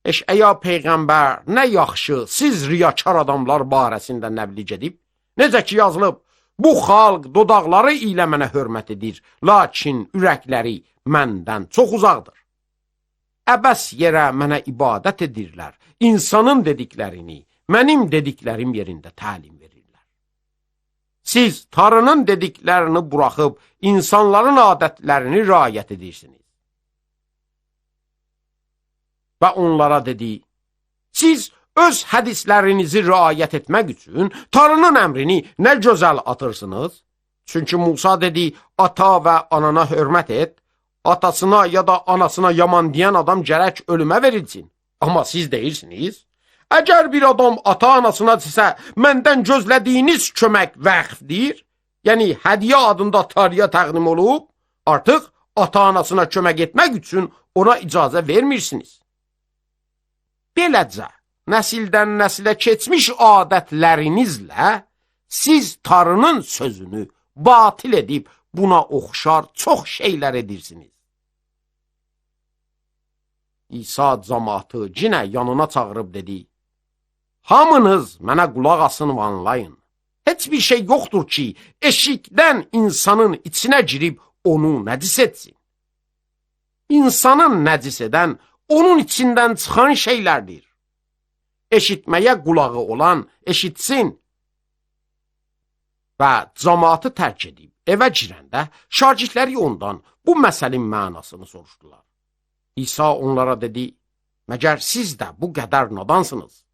Eşəya Peyğəmbər nə yaxşı siz riyakar adamlar barəsində nəbliğ edib, necə ki yazılıb, bu xalq dodaqları ilə mənə hörmət edir, lakin ürəkləri məndən çox uzaqdır. Əbəs yerə mənə ibadət edirlər, insanın dediklərini mənim dediklərim yerində təlim verirlər. Siz Tanrının dediklərini buraxıb insanların adətlərini riayət edirsiniz. Və onlara dedi: Siz öz hədislərinizi riayət etmək üçün Tanrının əmrini nə gözəl atırsınız? Çünki Musa dedi: Ata və anana hörmət et, atasına ya da anasına yaman deyən adam gərək ölümə verilsin. Amma siz deyirsiniz: Əgər bir adam ata-anasına desə, məndən gözlədiyiniz kömək vəqfdir, yəni hədiyyə adında Tanrıya təqdim olub, artıq ata-anasına kömək etmək üçün ona icazə vermirsiniz. Beləcə, nəsildən nəsilə keçmiş adətlərinizlə siz Tanrının sözünü batil edib buna oxşar çox şeylər edirsiniz. İsa cəmaatı yenə yanına çağırıb dedi: Hamınız mənə qulaq asın və anlayın. Heç bir şey yoxdur ki, eşikdən insanın içinə girib onu nəcis etsin. İnsanın nəcis edən onun içindən çıxan şeylərdir. Eşitməyə qulağı olan eşitsin. Və cəmaatı tərk edib evə girəndə şagirdləri ondan bu məsəlin mənasını soruşdular. İsa onlara dedi: Məgər siz də bu qədər nadansınız?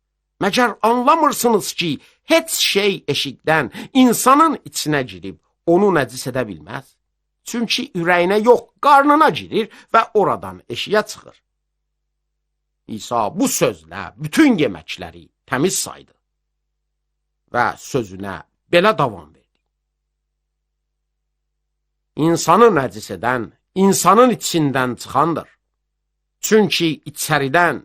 Məgər anlamırsınız ki, heç şey eşikdən insanın içinə girib onu nəcis edə bilməz? Çünki ürəyinə yox, qarnına girir və oradan eşiyə çıxır. İsa bu sözlə bütün yeməkləri təmiz saydı və sözünə belə davam verdi: İnsanı nəcis edən insanın içindən çıxandır. Çünki içəridən,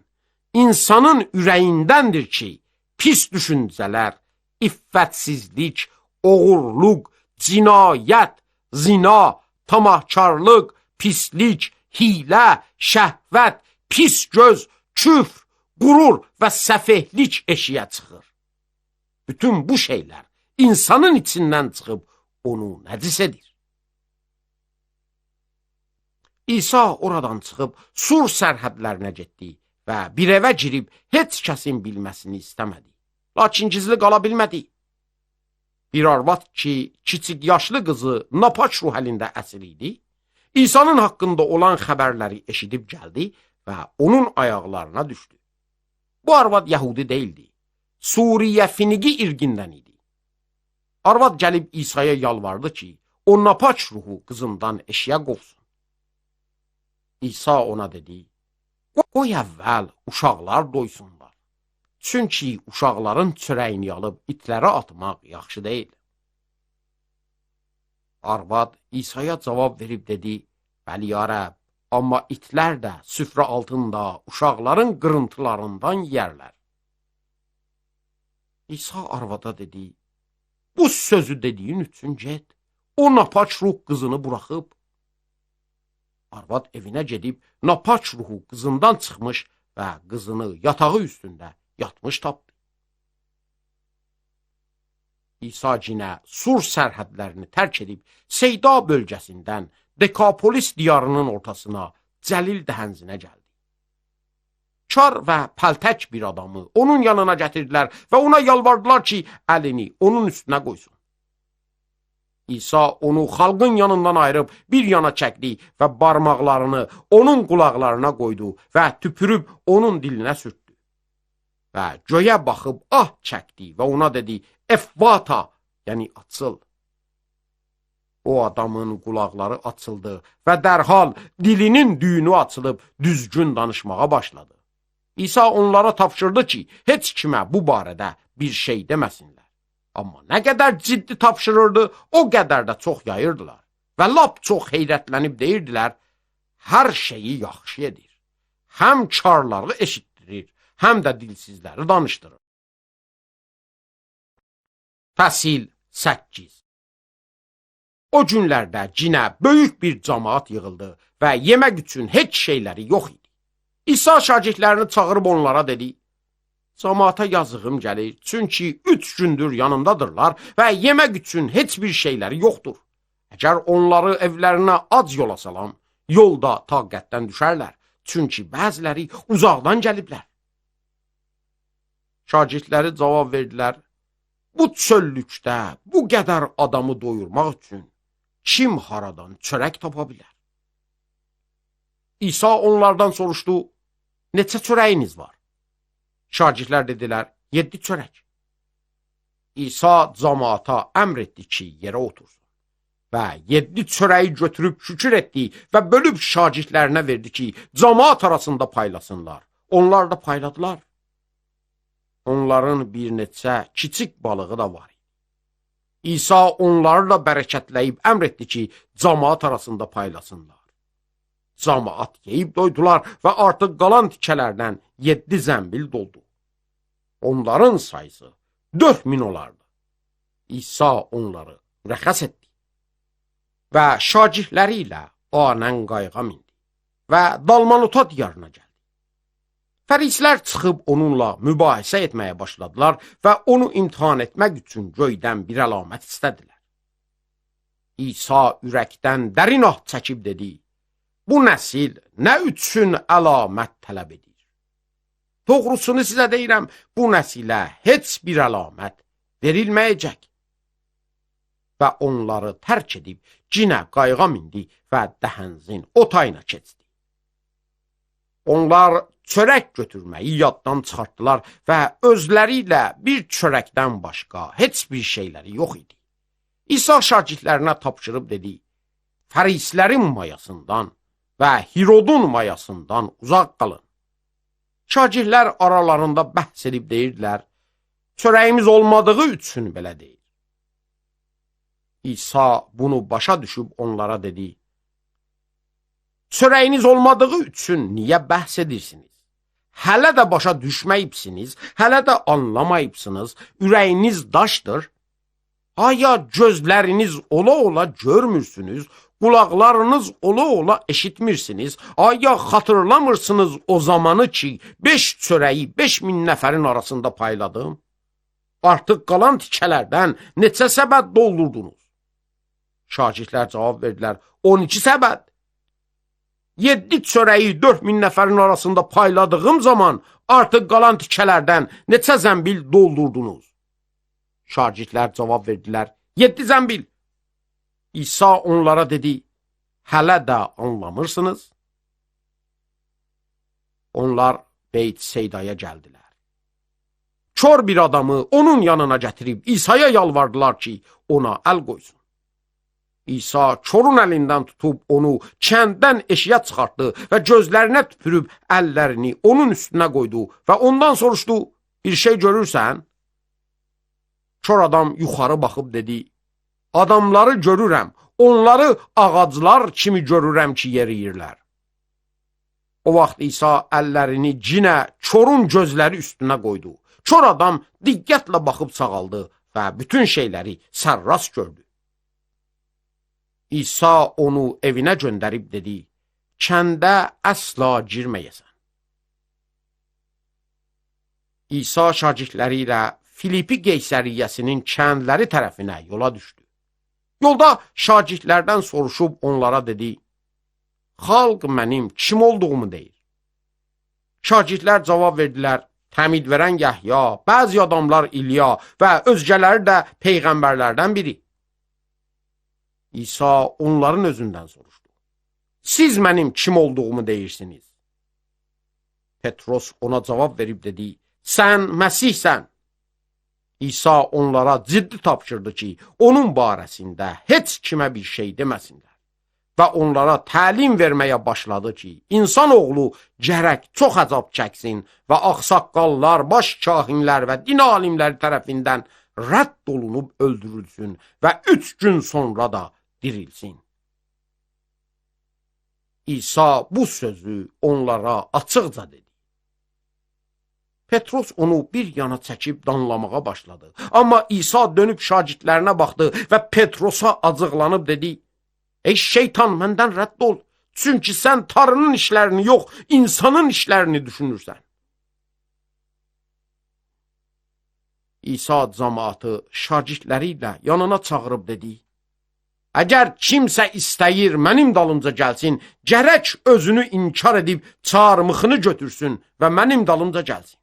insanın ürəyindəndir ki, pis düşüncələr, iffətsizlik, oğurluq, cinayət, zina, tamahkarlıq, pislik, hilə, şəhvət, pis göz, küfr, qurur və səfehlik eşiyə çıxır. Bütün bu şeylər insanın içindən çıxıb onu nəcis edir. İsa oradan çıxıb Sur sərhədlərinə getdi və bir evə girib heç kəsin bilməsini istəmədi. Lakin gizli qala bilmədi. Bir arvad ki, kiçik yaşlı qızı napaç ruh əlində əsir idi, İsa'nın haqqında olan xəbərləri eşidib gəldi və onun ayaqlarına düşdü. Bu arvad Yəhudi deyildi, Suriyə Finigi irqindən idi. Arvad gəlib İsa'ya yalvardı ki, o napaç ruhu qızından eşiyə qovsun. İsa ona dedi, qoy əvvəl uşaqlar doysunlar. Çünki uşaqların çörəyini alıb itlərə atmaq yaxşı deyil. Arvad İsa'ya cavab verib dedi, bəli ya Rəbb, amma itlər də süfrə altında uşaqların qırıntılarından yərlər. İsa arvada dedi, bu sözü dediyin üçün get, o napaç ruh qızını buraxıb. Arvad evinə gedib napaç ruhu qızından çıxmış və qızını yatağı üstündə yatmış tapdı. İsa cinə Sur sərhədlərini tərk edib Seyda bölgəsindən Dekapolis diyarının ortasına Cəlil dəhənzinə gəldi. Kar və pəltək bir adamı onun yanına gətirdilər və ona yalvardılar ki, əlini onun üstünə qoysun. İsa onu xalqın yanından ayırıb bir yana çəkdi və barmaqlarını onun qulaqlarına qoydu və tüpürüb onun dilinə sürtdü. Və göyə baxıb ah çəkdi və ona dedi, Efvata, yəni açıl. O adamın qulaqları açıldı və dərhal dilinin düyünü açılıb düzgün danışmağa başladı. İsa onlara tapşırdı ki, heç kimə bu barədə bir şey deməsinlər. Amma nə qədər ciddi tapşırırdı, o qədər də çox yayırdılar. Və lap çox heyrətlənib deyirdilər, hər şeyi yaxşı edir. Həm karları eşitdirir, həm də dilsizləri danışdırır. Fəsil 8. O günlərdə cinə böyük bir cəmaat yığıldı və yemək üçün heç şeyləri yox idi. İsa şagirdlərini çağırıb onlara dedi, cəmaata yazığım gəlir, çünki 3 gündür yanımdadırlar və yemək üçün heç bir şeyləri yoxdur. Əgər onları evlərinə ac yola salam, yolda taqətdən düşərlər, çünki bəziləri uzaqdan gəliblər. Şagirdləri cavab verdilər, bu çöllükdə bu qədər adamı doyurmaq üçün kim haradan çörək tapa bilər? İsa onlardan soruşdu, neçə çörəyiniz var? Şagirdlər dedilər, 7 çörək. İsa cəmaata əmr etdi ki, yerə otursun. Və 7 çörəyi götürüb şükür etdi və bölüb şagirdlərinə verdi ki, cəmaat arasında paylasınlar. Onlar da payladılar. Onların bir neçə kiçik balığı da var. İsa onları da bərəkətləyib əmr etdi ki, cəmaat arasında paylasınlar. Cəmaat yeyib doydular və artıq qalan tikələrdən 7 zəmbil doldu. Onların sayısı 4000 olardı. İsa onları rəxəs etdi və şagirdləri ilə anən qayığa mindi və Dalmanuta diyarına gəldi. Fərislər çıxıb onunla mübahisə etməyə başladılar və onu imtihan etmək üçün göydən bir əlamət istədilər. İsa ürəkdən dərin ah çəkib dedi, bu nəsil nə üçün əlamət tələb edir? Doğrusunu sizə deyirəm, bu nəsilə heç bir əlamət verilməyəcək. Və onları tərk edib cinə qayığa mindi və dəhənzin o tayına keçdi. Onlar çörək götürməyi yaddan çıxartdılar və özləri ilə bir çörəkdən başqa heç bir şeyləri yox idi. İsa şagirdlərinə tapşırıb dedi, fərislərin mayasından və Hirodun mayasından uzaq qalın. Şagirdlər aralarında bəhs edib deyirdilər, çörəyimiz olmadığı üçün belə deyir. İsa bunu başa düşüb onlara dedi, çörəyiniz olmadığı üçün niyə bəhs edirsiniz? Hələ də başa düşməyibsiniz, hələ də anlamayıbsınız, ürəyiniz daşdır. Aya gözləriniz ola-ola görmürsünüz, qulaqlarınız ola-ola eşitmirsiniz, aya xatırlamırsınız o zamanı ki, 5 çörəyi 5000 nəfərin arasında payladım? Artıq qalan tikələrdən neçə səbət doldurdunuz? Şagirdlər cavab verdilər, 12 səbət. 7 çörəyi 4000 nəfərin arasında payladığım zaman artıq qalan tikələrdən neçə zəmbil doldurdunuz? Şagirdlər cavab verdilər, 7 zəmbil. İsa onlara dedi, hələ də anlamırsınız? Onlar Beyt Seydaya gəldilər. kör bir adamı onun yanına gətirib İsa'ya yalvardılar ki, ona əl qoysun. İsa körün əlindən tutub onu kənddən eşiyə çıxartdı və gözlərinə tüpürüb əllərini onun üstünə qoydu və ondan soruşdu, bir şey görürsən? Kör adam yuxarı baxıb dedi, adamları görürəm, onları ağaclar kimi görürəm ki, yeriyirlər. O vaxt İsa əllərini cinə körün gözləri üstünə qoydu. Kör adam diqqətlə baxıb sağaldı və bütün şeyləri sərrast gördü. İsa onu evinə göndərib dedi, kəndə əsla girməyəsən. İsa şagirdləri ilə Filipi Qeysəriyyəsinin kəndləri tərəfinə yola düşdü. Yolda şagirdlərdən soruşub onlara dedi, xalq mənim kim olduğumu deyir. Şagirdlər cavab verdilər, təmid verən Yəhya, bəzi adamlar İlya və özgələri də peyğəmbərlərdən biri. İsa onların özündən soruşdu. Siz mənim kim olduğumu deyirsiniz? Petros ona cavab verib dedi, sən Məsihsən. İsa onlara ciddi tapşırdı ki, onun barəsində heç kimə bir şey deməsinlər. Və onlara təlim verməyə başladı ki, insan oğlu gərək çox əzab çəksin və ağsaqqallar, baş kahinlər və din alimləri tərəfindən rədd olunub öldürülsün və 3 gün sonra da dirilsin. İsa bu sözü onlara açıqca dedi. Petros onu bir yana çəkib danlamağa başladı. Amma İsa dönüb şagirdlərinə baxdı və Petrosa acıqlanıb dedi, ey şeytan, məndən rədd ol, çünki sən Tanrının işlərini yox, insanın işlərini düşünürsən. İsa cəmaatı şagirdləri ilə yanına çağırıb dedi, əgər kimsə istəyir mənim dalımca gəlsin, gərək özünü inkar edib çarmıxını götürsün və mənim dalımca gəlsin.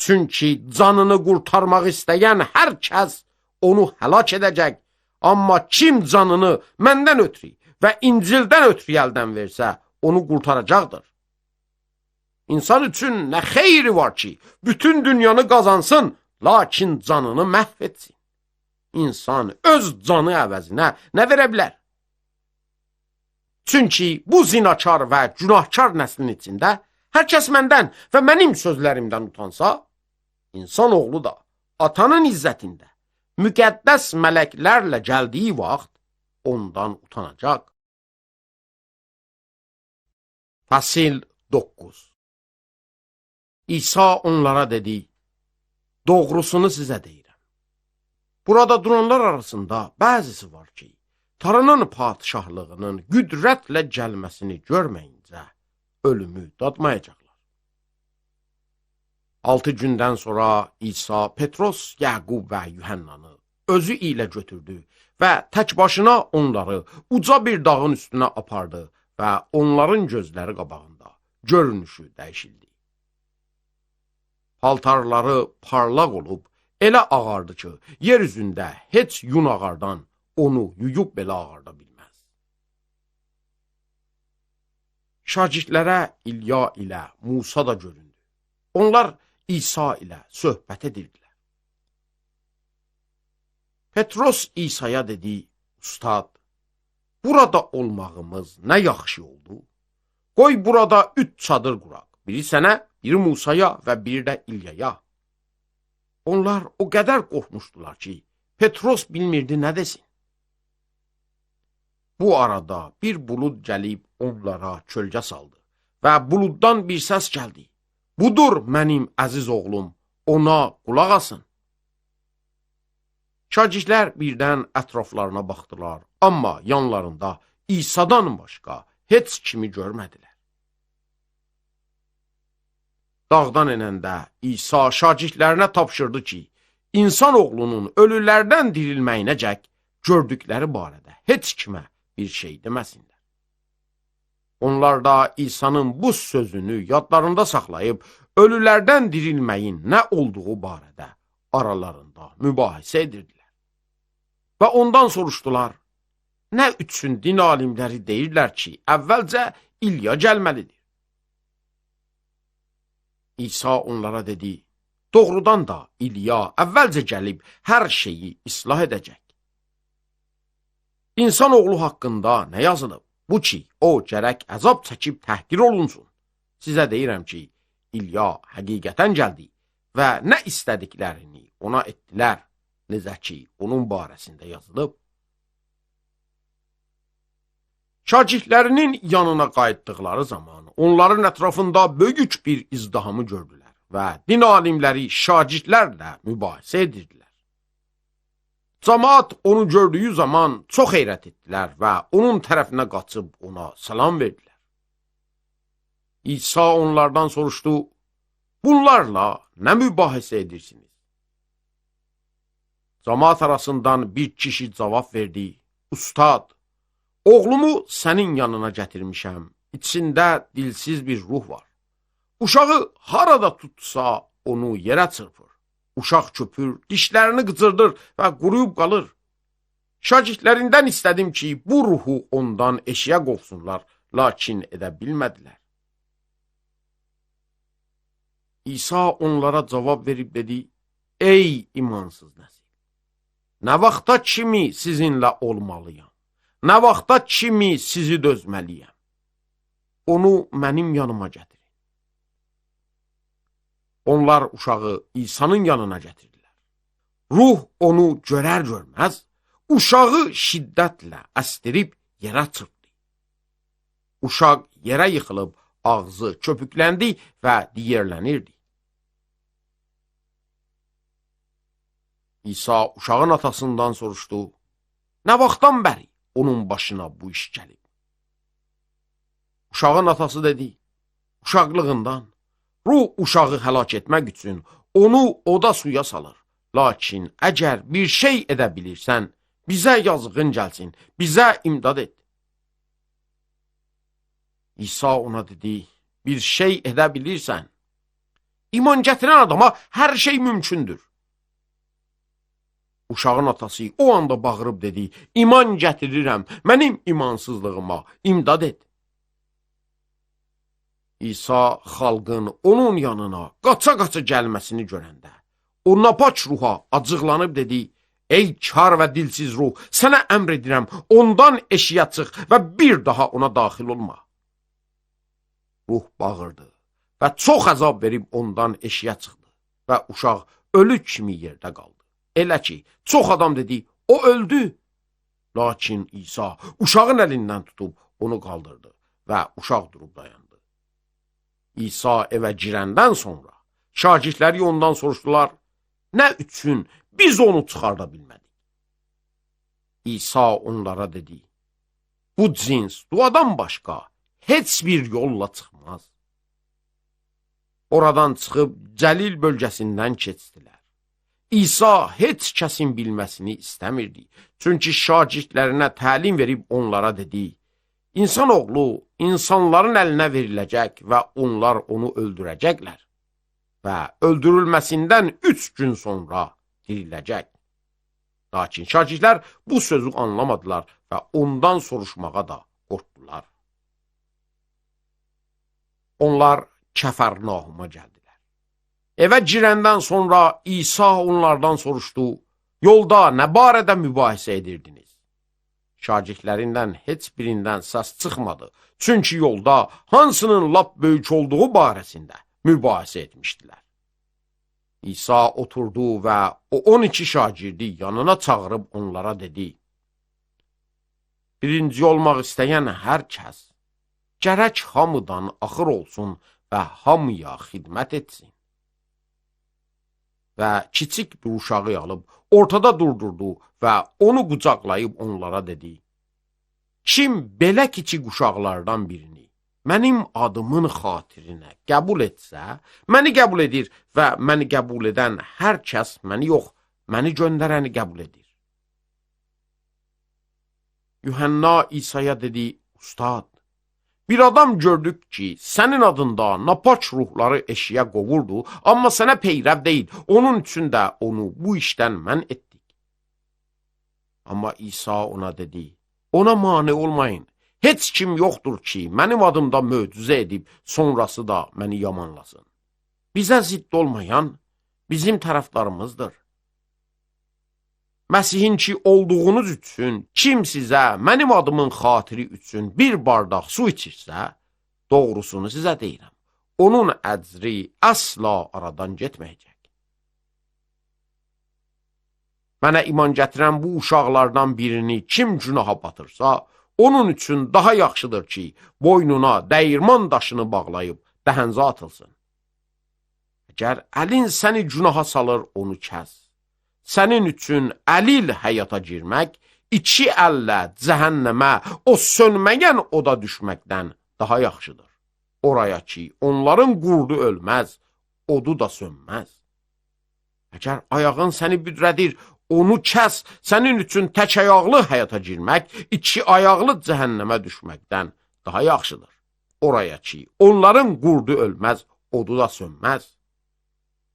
Çünki canını qurtarmaq istəyən hər kəs onu həlak edəcək, amma kim canını məndən ötürü və İncildən ötürü əldən versə, onu qurtaracaqdır. İnsan üçün nə xeyri var ki, bütün dünyanı qazansın, lakin canını məhv etsin. İnsan öz canı əvəzinə nə verə bilər? Çünki bu zinakar və günahkar nəslin içində hər kəs məndən və mənim sözlərimdən utansa, insan oğlu da atanın izzətində müqəddəs mələklərlə gəldiyi vaxt ondan utanacaq. Fəsil 9. İsa onlara dedi, doğrusunu sizə deyirəm. Burada duranlar arasında bəzisi var ki, Tanrının padişahlığının qüdrətlə gəlməsini görməyincə ölümü dadmayacaqlar. 6 gündən sonra İsa Petros, Yaqub və Yuhannanı özü ilə götürdü və tək başına onları uca bir dağın üstünə apardı və onların gözləri qabağında görünüşü dəyişildi. Paltarları parlaq olub, elə ağardı ki, yer üzündə heç yun ağardan onu yuyub belə ağarda bilməz. Şagirdlərə İlya ilə Musa da göründü. Onlar İsa ilə söhbət edirdilər. Petros İsa'ya dedi, Ustad, burada olmağımız nə yaxşı oldu. Qoy burada 3 çadır quraq. Biri sənə, biri Musaya və biri də İlyaya. Onlar o qədər qorxmuşdular ki, Petros bilmirdi nə desin. Bu arada bir bulud gəlib onlara kölgə saldı və buluddan bir səs gəldi. Budur mənim əziz oğlum, ona qulaq asın. Şagirdlər birdən ətraflarına baxdılar, amma yanlarında İsa'dan başqa heç kimi görmədilər. Dağdan enəndə İsa şagirdlərinə tapşırdı ki, insan oğlunun ölülərdən dirilməyinəcək gördükləri barədə heç kimə bir şey deməsinlər. Onlar da İsa'nın bu sözünü yadlarında saxlayıb, ölülərdən dirilməyin nə olduğu barədə aralarında mübahisə edirdilər. Və ondan soruşdular, nə üçün din alimləri deyirlər ki, əvvəlcə İlya gəlməlidir. İsa onlara dedi, doğrudan da İlya əvvəlcə gəlib hər şeyi islah edəcək. İnsanoğlu haqqında nə yazılıb? Bu ki, o gərək əzab çəkib təhqir olunsun. Sizə deyirəm ki, İlya həqiqətən gəldi və nə istədiklərini ona etdilər, necə ki, onun barəsində yazılıb. Şagirdlərinin yanına qayıtdıqları zaman onların ətrafında böyük bir izdihamı gördülər və din alimləri şagirdlərlə mübahisə edirdilər. Camaat onu gördüyü zaman çox heyrət etdilər və onun tərəfinə qaçıb ona salam verdilər. İsa onlardan soruşdu, bunlarla nə mübahisə edirsiniz? Camaat arasından bir kişi cavab verdi, Ustad, oğlumu sənin yanına gətirmişəm, içində dilsiz bir ruh var. Uşağı harada tutsa onu yerə çırpır. Uşaq köpür, dişlərini qıcırdır və quruyub qalır. Şagirdlərindən istədim ki, bu ruhu ondan eşiyə qovsunlar, lakin edə bilmədilər. İsa onlara cavab verib dedi, ey imansız nəsil, nə vaxta kimi sizinlə olmalıyam, nə vaxta kimi sizi dözməliyəm, onu mənim yanıma gətirin. Onlar uşağı İsa'nın yanına gətirdilər. Ruh onu görər-görməz, uşağı şiddətlə əsdirib yerə çırpdı. Uşaq yerə yıxılıb, ağzı köpükləndi və diyərlənirdi. İsa uşağın atasından soruşdu, nə vaxtdan bəri onun başına bu iş gəlib? Uşağın atası dedi, uşaqlığından. Ruh uşağı həlak etmək üçün onu oda suya salır. Lakin əgər bir şey edə bilirsən, bizə yazığın gəlsin, bizə imdad et. İsa ona dedi, bir şey edə bilirsən, iman gətirən adama hər şey mümkündür. Uşağın atası o anda bağırıb dedi, iman gətirirəm, mənim imansızlığıma imdad et. İsa xalqın onun yanına qaça-qaça gəlməsini görəndə, o napaç ruha acıqlanıb dedi, ey kar və dilsiz ruh, sənə əmr edirəm, ondan eşiyə çıx və bir daha ona daxil olma. Ruh bağırdı və çox əzab verib ondan eşiyə çıxdı və uşaq ölü kimi yerdə qaldı. Elə ki, çox adam dedi, o öldü. Lakin İsa uşağın əlindən tutub onu qaldırdı və uşaq durub dayandı. İsa evə girəndən sonra şagirdləri ondan soruşdular, nə üçün biz onu çıxarda bilmədik? İsa onlara dedi, bu cins duadan başqa heç bir yolla çıxmaz. Oradan çıxıb Cəlil bölgəsindən keçdilər. İsa heç kəsin bilməsini istəmirdi, çünki şagirdlərinə təlim verib onlara dedi, İnsanoğlu insanların əlinə veriləcək və onlar onu öldürəcəklər və öldürülməsindən 3 gün sonra diriləcək. Lakin şagirdlər bu sözü anlamadılar və ondan soruşmağa da qorxdular. Onlar Kəfərnauma gəldilər. Evə girəndən sonra İsa onlardan soruşdu, yolda nə barədə mübahisə edirdiniz? Şagirdlərindən heç birindən səs çıxmadı. Çünki yolda hansının lap böyük olduğu barəsində mübahisə etmişdilər. İsa oturdu və o 12 şagirdi yanına çağırıb onlara dedi, birinci olmaq istəyən hər kəs gərək hamıdan axır olsun və hamıya xidmət etsin. Və kiçik bir uşağı alıb ortada durdurdu və onu qucaqlayıb onlara dedi, kim belə kiçik uşaqlardan birini mənim adımın xatirinə qəbul etsə, məni qəbul edir və məni qəbul edən hər kəs məni yox, məni göndərəni qəbul edir. Yuhanna İsa'ya dedi, Ustad, bir adam gördük ki, sənin adında napaç ruhları eşiyə qovurdu, amma sənə peyrəv deyil, onun üçün də onu bu işdən mən etdik. Amma İsa ona dedi, ona mane olmayın, heç kim yoxdur ki, mənim adımda möcüzə edib, sonrası da məni yamanlasın. Bizə zidd olmayan, bizim tərəfdarımızdır. Məsihin ki olduğunuz üçün kim sizə mənim adımın xatiri üçün bir bardaq su içirsə, doğrusunu sizə deyirəm. Onun əcri əsla aradan getməyəcək. Mənə iman gətirən bu uşaqlardan birini kim günaha batırsa, onun üçün daha yaxşıdır ki, boynuna dəyirman daşını bağlayıb dəhənzə atılsın. Əgər əlin səni günaha salır, onu kəs. Sənin üçün əlil həyata girmək, iki əllə cəhənnəmə, o sönməyən oda düşməkdən daha yaxşıdır. Oraya ki, onların qurdu ölməz, odu da sönməz. Əgər ayağın səni büdrədir, onu kəs, sənin üçün tək ayaqlı həyata girmək, iki ayaqlı cəhənnəmə düşməkdən daha yaxşıdır. Oraya ki, onların qurdu ölməz, odu da sönməz.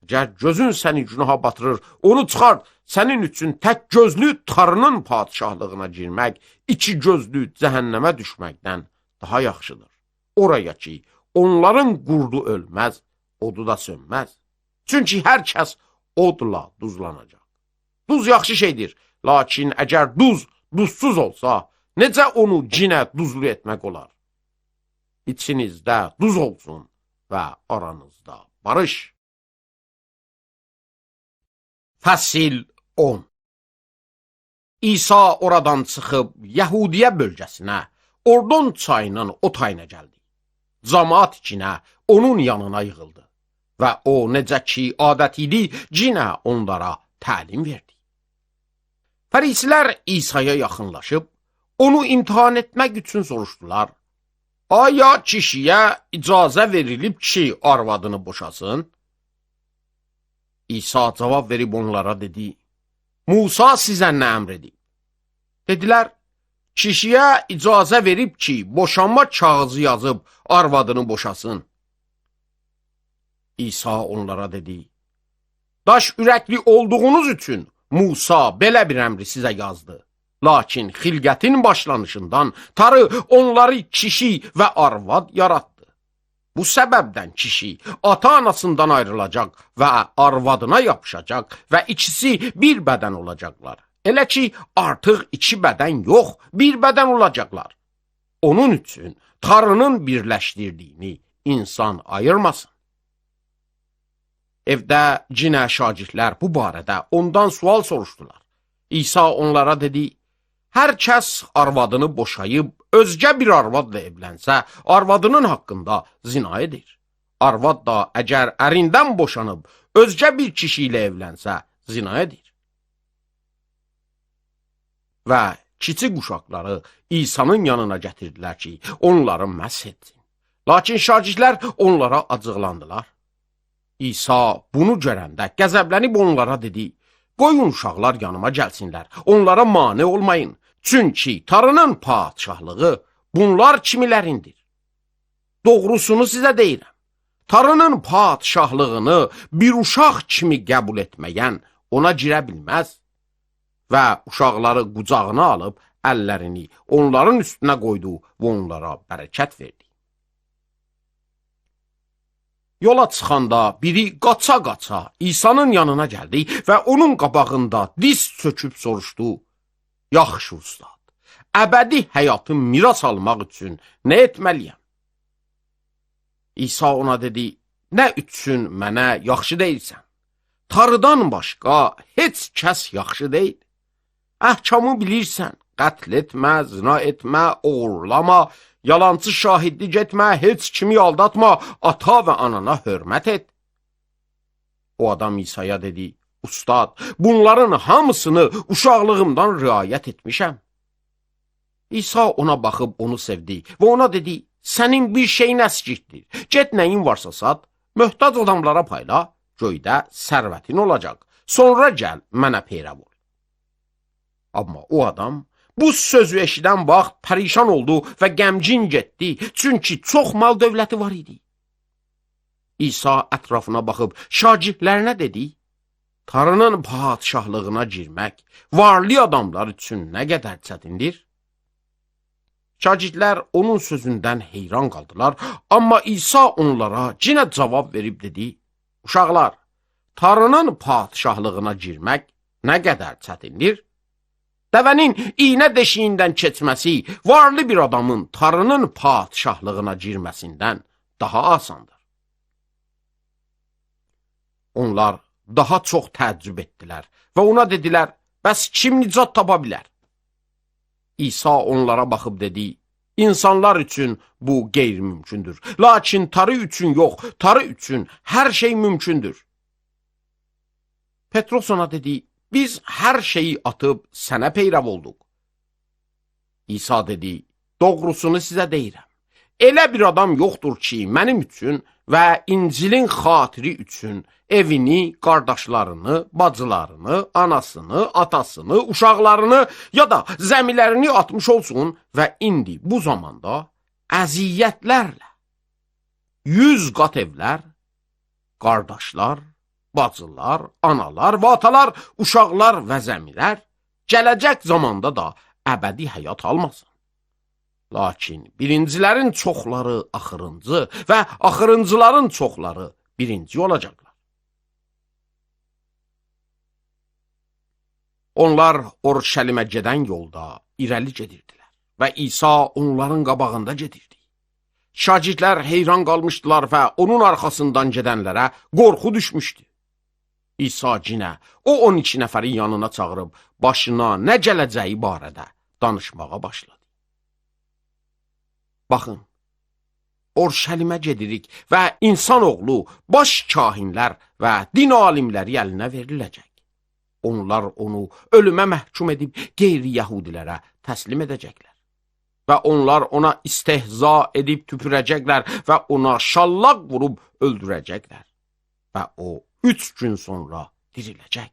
Əgər gözün səni günaha batırır, onu çıxart, sənin üçün tək gözlü tarının padişahlığına girmək, iki gözlü cəhənnəmə düşməkdən daha yaxşıdır. Oraya ki, onların qurdu ölməz, odu da sönməz. Çünki hər kəs odla duzlanacaq. Duz yaxşı şeydir, lakin əgər duz duzsuz olsa, necə onu cinə duzlu etmək olar? İçinizdə duz olsun və aranızda barış. Fəsil 10. İsa oradan çıxıb Yəhudiyə bölgəsinə, Ordon çayının o tayına gəldi. Camaat cinə onun yanına yığıldı və o necə ki adət idi, cinə onlara təlim verdi. Fərisilər İsa'ya yaxınlaşıb, onu imtihan etmək üçün soruşdular. Aya kişiyə icazə verilib ki, arvadını boşasın? İsa cavab verib onlara dedi, Musa sizə nə əmr edib? Dedilər, kişiyə icazə verib ki, boşanma kağızı yazıb arvadını boşasın. İsa onlara dedi, daş ürəkli olduğunuz üçün Musa belə bir əmri sizə yazdı. Lakin xilqətin başlanışından Tanrı onları kişi və arvad yaratdı. Bu səbəbdən kişi ata-anasından ayrılacaq və arvadına yapışacaq və ikisi bir bədən olacaqlar. Elə ki, artıq iki bədən yox, bir bədən olacaqlar. Onun üçün Tanrının birləşdirdiyini insan ayırmasın. Evdə cinə şagirdlər bu barədə ondan sual soruşdular. İsa onlara dedi, hər kəs arvadını boşayıb, özgə bir arvadla evlənsə, arvadının haqqında zina edir. Arvad da əgər ərindən boşanıb, özgə bir kişi ilə evlənsə, zina edir. Və kiçik uşaqları İsa'nın yanına gətirdilər ki, onları məhs etsin. Lakin şagirdlər onlara acıqlandılar. İsa bunu görəndə qəzəblənib onlara dedi, qoyun uşaqlar yanıma gəlsinlər, onlara mane olmayın. Çünki Tanrının padişahlığı bunlar kimilərindir. Doğrusunu sizə deyirəm. Tanrının padişahlığını bir uşaq kimi qəbul etməyən ona girə bilməz. Və uşaqları qucağına alıb əllərini onların üstünə qoydu və onlara bərəkət verdi. Yola çıxanda biri qaça-qaça İsa'nın yanına gəldi və onun qabağında diz çöküb soruşdu, Yaxşı ustad, əbədi həyatı miras almaq üçün nə etməliyəm? İsa ona dedi, nə üçün mənə yaxşı deyilsən? Tanrıdan başqa heç kəs yaxşı deyil. Əhkamı bilirsən, qətl etmə, zina etmə, oğurlama, yalancı şahidlik etmə, heç kimi aldatma, ata və anana hörmət et. O adam İsa'ya dedi, Ustad, bunların hamısını uşaqlığımdan riayət etmişəm. İsa ona baxıb onu sevdi və ona dedi, sənin bir şeyin əskikdir, get nəyin varsa sat, möhtac adamlara payla, göydə sərvətin olacaq, sonra gəl mənə peyrəv ol. Amma o adam bu sözü eşidən vaxt pərişan oldu və qəmgin getdi, çünki çox mal dövləti var idi. İsa ətrafına baxıb şagirdlərinə dedi, Tanrının padişahlığına girmək varlı adamlar üçün nə qədər çətindir? Şagirdlər onun sözündən heyran qaldılar, amma İsa onlara yenə cavab verib dedi, Uşaqlar, tarının padişahlığına girmək nə qədər çətindir? Dəvənin iynə deşiyindən keçməsi varlı bir adamın tarının padişahlığına girməsindən daha asandır. Onlar daha çox təəccüb etdilər və ona dedilər, bəs kim nicat tapa bilər? İsa onlara baxıb dedi, İnsanlar üçün bu qeyri-mümkündür. Lakin tarı üçün yox, tarı üçün hər şey mümkündür. Petros ona dedi, biz hər şeyi atıb sənə peyrav olduq. İsa dedi, doğrusunu sizə deyirəm. Elə bir adam yoxdur ki, mənim üçün və İncilin xatiri üçün evini, qardaşlarını, bacılarını, anasını, atasını, uşaqlarını ya da zəmilərini atmış olsun və indi bu zamanda əziyyətlərlə 100 qat evlər, qardaşlar, bacılar, analar və atalar, uşaqlar və zəmilər gələcək zamanda da əbədi həyat almasın. Lakin birincilərin çoxları axırıncı və axırıncıların çoxları birinci olacaqlar. Onlar Orşəlimə gedən yolda irəli gedirdilər və İsa onların qabağında gedirdi. Şagirdlər heyran qalmışdılar və onun arxasından gedənlərə qorxu düşmüşdü. İsa cinə o 12 nəfərin yanına çağırıb başına nə gələcəyi barədə danışmağa başladı. Baxın, Orşəlimə gedirik və insanoğlu baş kahinlər və din alimləri əlinə veriləcək. Onlar onu ölümə məhkum edib qeyri-yəhudilərə təslim edəcəklər. Və onlar ona istehza edib tüpürəcəklər və ona şallaq vurub öldürəcəklər. Və o 3 gün sonra diriləcək.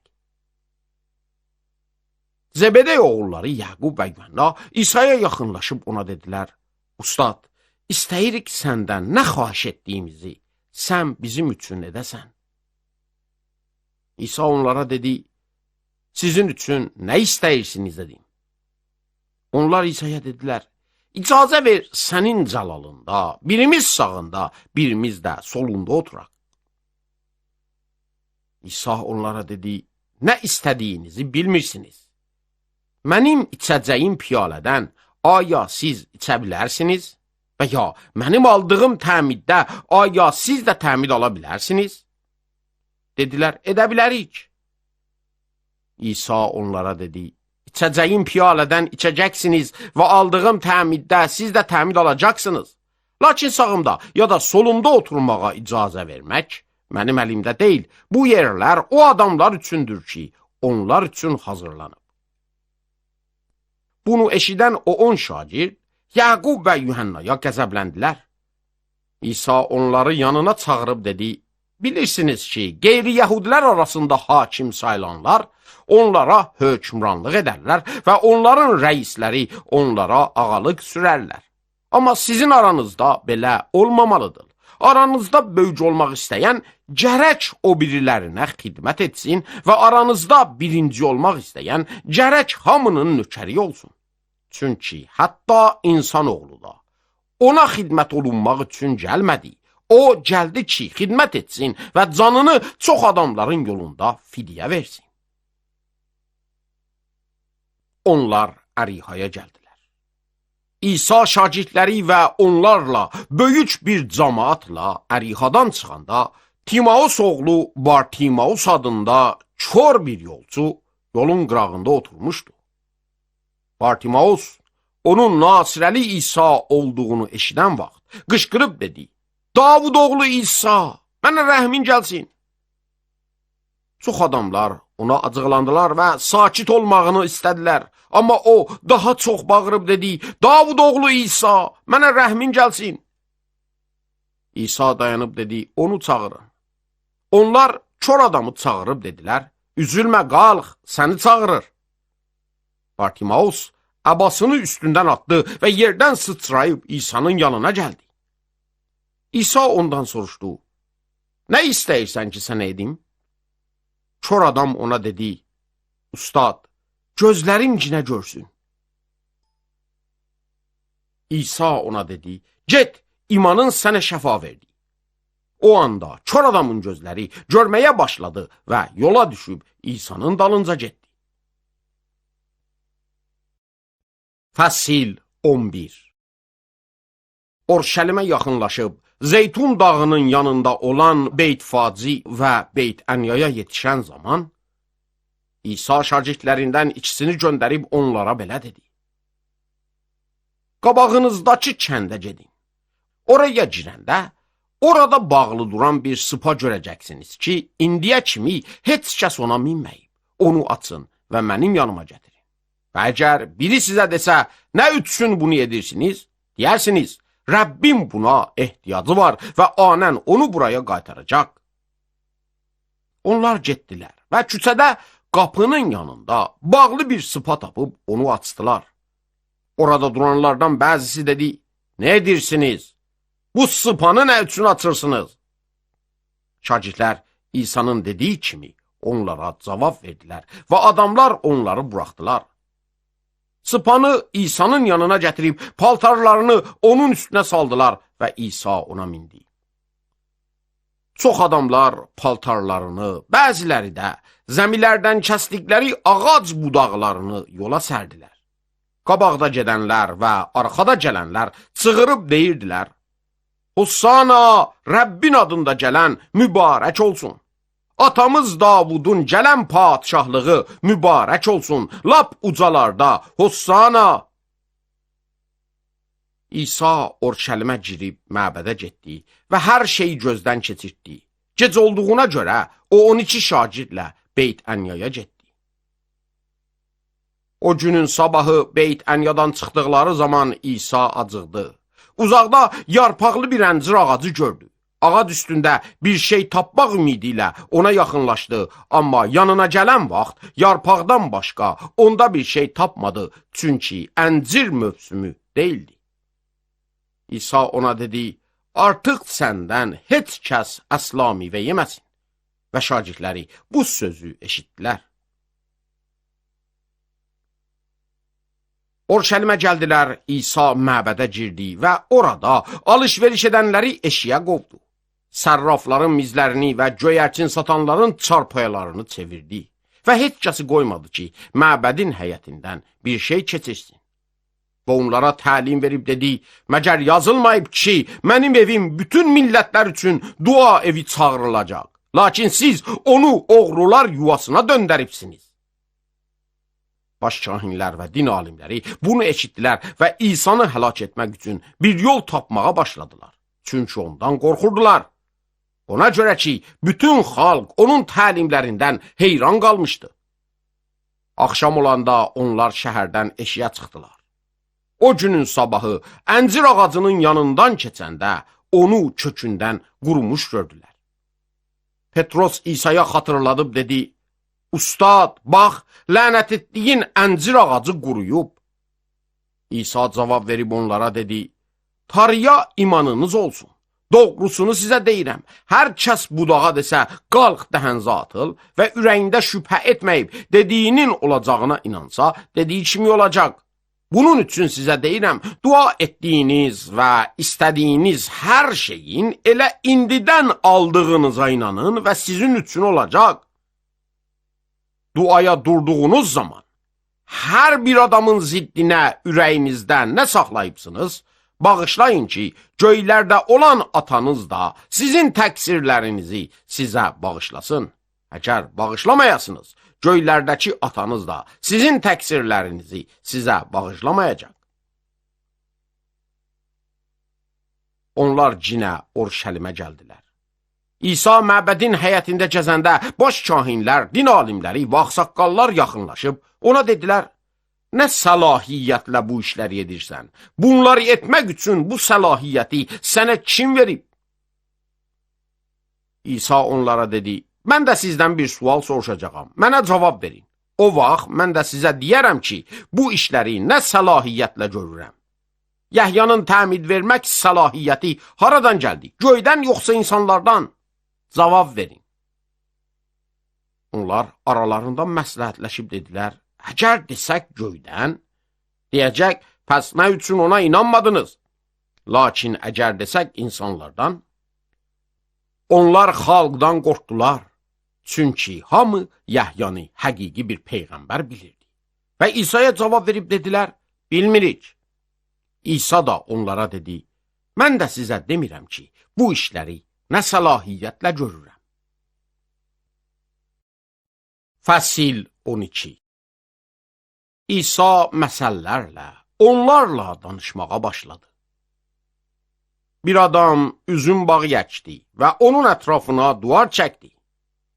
Zebedey oğulları Yaqub və Yuhanna İsa'ya yaxınlaşıb ona dedilər, Ustad, istəyirik səndən nə xahiş etdiyimizi sən bizim üçün edəsən. İsa onlara dedi, sizin üçün nə istəyirsiniz dedim. Onlar İsa'ya dedilər, icazə ver sənin cəlalında, birimiz sağında, birimiz də solunda oturaq. İsa onlara dedi, nə istədiyinizi bilmirsiniz. Mənim içəcəyim piyalədən aya siz içə bilərsiniz və ya mənim aldığım təmiddə aya siz də təmid ala bilərsiniz? Dedilər, edə bilərik. İsa onlara dedi, içəcəyim piyalədən içəcəksiniz və aldığım təmiddə siz də təmid alacaqsınız. Lakin sağımda ya da solumda oturmağa icazə vermək mənim əlimdə deyil. Bu yerlər o adamlar üçündür ki, onlar üçün hazırlanıb. Bunu eşidən o 10 şagird Yaqub və Yuhannaya qəzəbləndilər. İsa onları yanına çağırıb dedi, bilirsiniz ki, qeyri-yəhudilər arasında hakim sayılanlar onlara hökmranlıq edərlər və onların rəisləri onlara ağalıq sürərlər. Amma sizin aranızda belə olmamalıdır. Aranızda böyük olmaq istəyən gərək o birilərinə xidmət etsin və aranızda birinci olmaq istəyən gərək hamının nökəri olsun. Çünki hətta insanoğlu da ona xidmət olunmaq üçün gəlmədi. O gəldi ki, xidmət etsin və canını çox adamların yolunda fidyə versin. Onlar Ərihaya gəldilər. İsa şagirdləri və onlarla böyük bir cəmaatla Ərihadan çıxanda Timaus oğlu Bartimaus adında kör bir yolçu yolun qırağında oturmuşdu. Bartimaus onun Nasirəli İsa olduğunu eşidən vaxt qışqırıb dedi, Davud oğlu İsa, mənə rəhmin gəlsin. Çox adamlar ona acıqlandılar və sakit olmağını istədilər. Amma o daha çox bağırıb dedi, Davud oğlu İsa, mənə rəhmin gəlsin. İsa dayanıb dedi, onu çağırın. Onlar kör adamı çağırıb dedilər, üzülmə qalx, səni çağırır. Bartimaus əbasını üstündən atdı və yerdən sıçrayıb İsa'nın yanına gəldi. İsa ondan soruşdu, nə istəyirsən ki, sənə edim? Kör adam ona dedi, Ustad, gözlərim cinə görsün. İsa ona dedi, get, imanın sənə şəfa verdi. O anda kör adamın gözləri görməyə başladı və yola düşüb İsa'nın dalınca getdi. Fəsil 11. Orşəlimə yaxınlaşıb, Zeytun dağının yanında olan Beyt-Faci və Beyt-Ənyaya yetişən zaman, İsa şagirdlərindən ikisini göndərib onlara belə dedi. Qabağınızdakı kəndə gedin. Oraya girəndə, orada bağlı duran bir sıpa görəcəksiniz ki, indiyə kimi heç kəs ona minməyib. Onu açın və mənim yanıma gətirin. Və əgər biri sizə desə, nə üçün bunu edirsiniz? Deyərsiniz, Rəbbim buna ehtiyacı var və anən onu buraya qaytaracaq. Onlar getdilər və küçədə qapının yanında bağlı bir sıpa tapıb onu açdılar. Orada duranlardan bəzisi dedi, nə edirsiniz? Bu sıpanı nə üçün açırsınız? Şagirdlər İsa'nın dediyi kimi onlara cavab verdilər və adamlar onları buraxdılar. Sıpanı İsa'nın yanına gətirib paltarlarını onun üstünə saldılar və İsa ona mindi. Çox adamlar paltarlarını, bəziləri də zəmilərdən kəsdikləri ağac budaqlarını yola sərdilər. Qabaqda gedənlər və arxada gələnlər çığırıb deyirdilər, Hossana, Rəbbin adında gələn mübarək olsun. Atamız Davudun gələn padişahlığı mübarək olsun. Lap ucalarda, Hossana. İsa Orşəlimə girib məbədə getdi və hər şeyi gözdən keçirtdi. Gec olduğuna görə o 12 şagirdlə Beyt-Ənyaya getdi. O günün sabahı Beyt-Ənyadan çıxdıqları zaman İsa acıqdı. Uzaqda yarpaqlı bir əncir ağacı gördü. Ağac üstündə bir şey tapmaq ümidi ilə ona yaxınlaşdı, amma yanına gələn vaxt yarpaqdan başqa onda bir şey tapmadı, çünki əncir mövsümü deyildi. İsa ona dedi, artıq səndən heç kəs əsla meyvə yeməsin. Və şagirdləri bu sözü eşitdilər. Orşəlimə gəldilər, İsa məbədə girdi və orada alış-veriş edənləri eşiyə qovdu. Sərrafların mizlərini və göyərçin satanların çarpaylarını çevirdi və heç kəsi qoymadı ki, məbədin həyətindən bir şey keçirsin. Və onlara təlim verib dedi, məgər yazılmayıb ki, mənim evim bütün millətlər üçün dua evi çağırılacaq. Lakin siz onu oğrular yuvasına döndəribsiniz. Başkahinlər və din alimləri bunu eşitdilər və İsa'nı həlak etmək üçün bir yol tapmağa başladılar. Çünki ondan qorxurdular. Ona görə ki, bütün xalq onun təlimlərindən heyran qalmışdı. Axşam olanda onlar şəhərdən eşiyə çıxdılar. O günün sabahı əncir ağacının yanından keçəndə onu kökündən qurumuş gördülər. Petros İsa'ya xatırladıb dedi, Ustad, bax, lənət etdiyin əncir ağacı quruyub. İsa cavab verib onlara dedi, Tanrıya imanınız olsun. Doğrusunu sizə deyirəm, hər kəs budağa desə, qalx dəhənzə atıl və ürəyində şübhə etməyib, dediyinin olacağına inansa, dediyi kimi olacaq. Bunun üçün sizə deyirəm, dua etdiyiniz və istədiyiniz hər şeyin elə indidən aldığınıza inanın və sizin üçün olacaq. Duaya durduğunuz zaman, hər bir adamın ziddinə ürəyinizdən nə saxlayıbsınız, bağışlayın ki, göylərdə olan atanız da sizin təqsirlərinizi sizə bağışlasın. Əgər bağışlamayasınız, göylərdəki atanız da sizin təqsirlərinizi sizə bağışlamayacaq. Onlar cinə Orşəlimə gəldilər. İsa məbədin həyətində gəzəndə baş kahinlər, din alimləri və ağsaqqallar yaxınlaşıb ona dedilər, nə səlahiyyətlə bu işləri edirsən? Bunları etmək üçün bu səlahiyyəti sənə kim verib? İsa onlara dedi, mən də sizdən bir sual soruşacağam, mənə cavab verin. O vaxt mən də sizə deyərəm ki, bu işləri nə səlahiyyətlə görürəm? Yəhyanın təmid vermək səlahiyyəti haradan gəldi? Göydən yoxsa insanlardan? Cavab verin. Onlar aralarında məsləhətləşib dedilər, əgər desək göydən, deyəcək, pəs nə üçün ona inanmadınız? Lakin əgər desək insanlardan, Onlar xalqdan qorxdular. Çünki hamı Yahyanı həqiqi bir peyğəmbər bilirdi. Və İsa'ya cavab verib dedilər, bilmirik. İsa da onlara dedi, mən də sizə demirəm ki, bu işləri nə səlahiyyətlə görürəm. Fəsil 12. İsa məsəllərlə, onlarla danışmağa başladı. Bir adam üzüm bağı əkdi və onun ətrafına duvar çəkdi.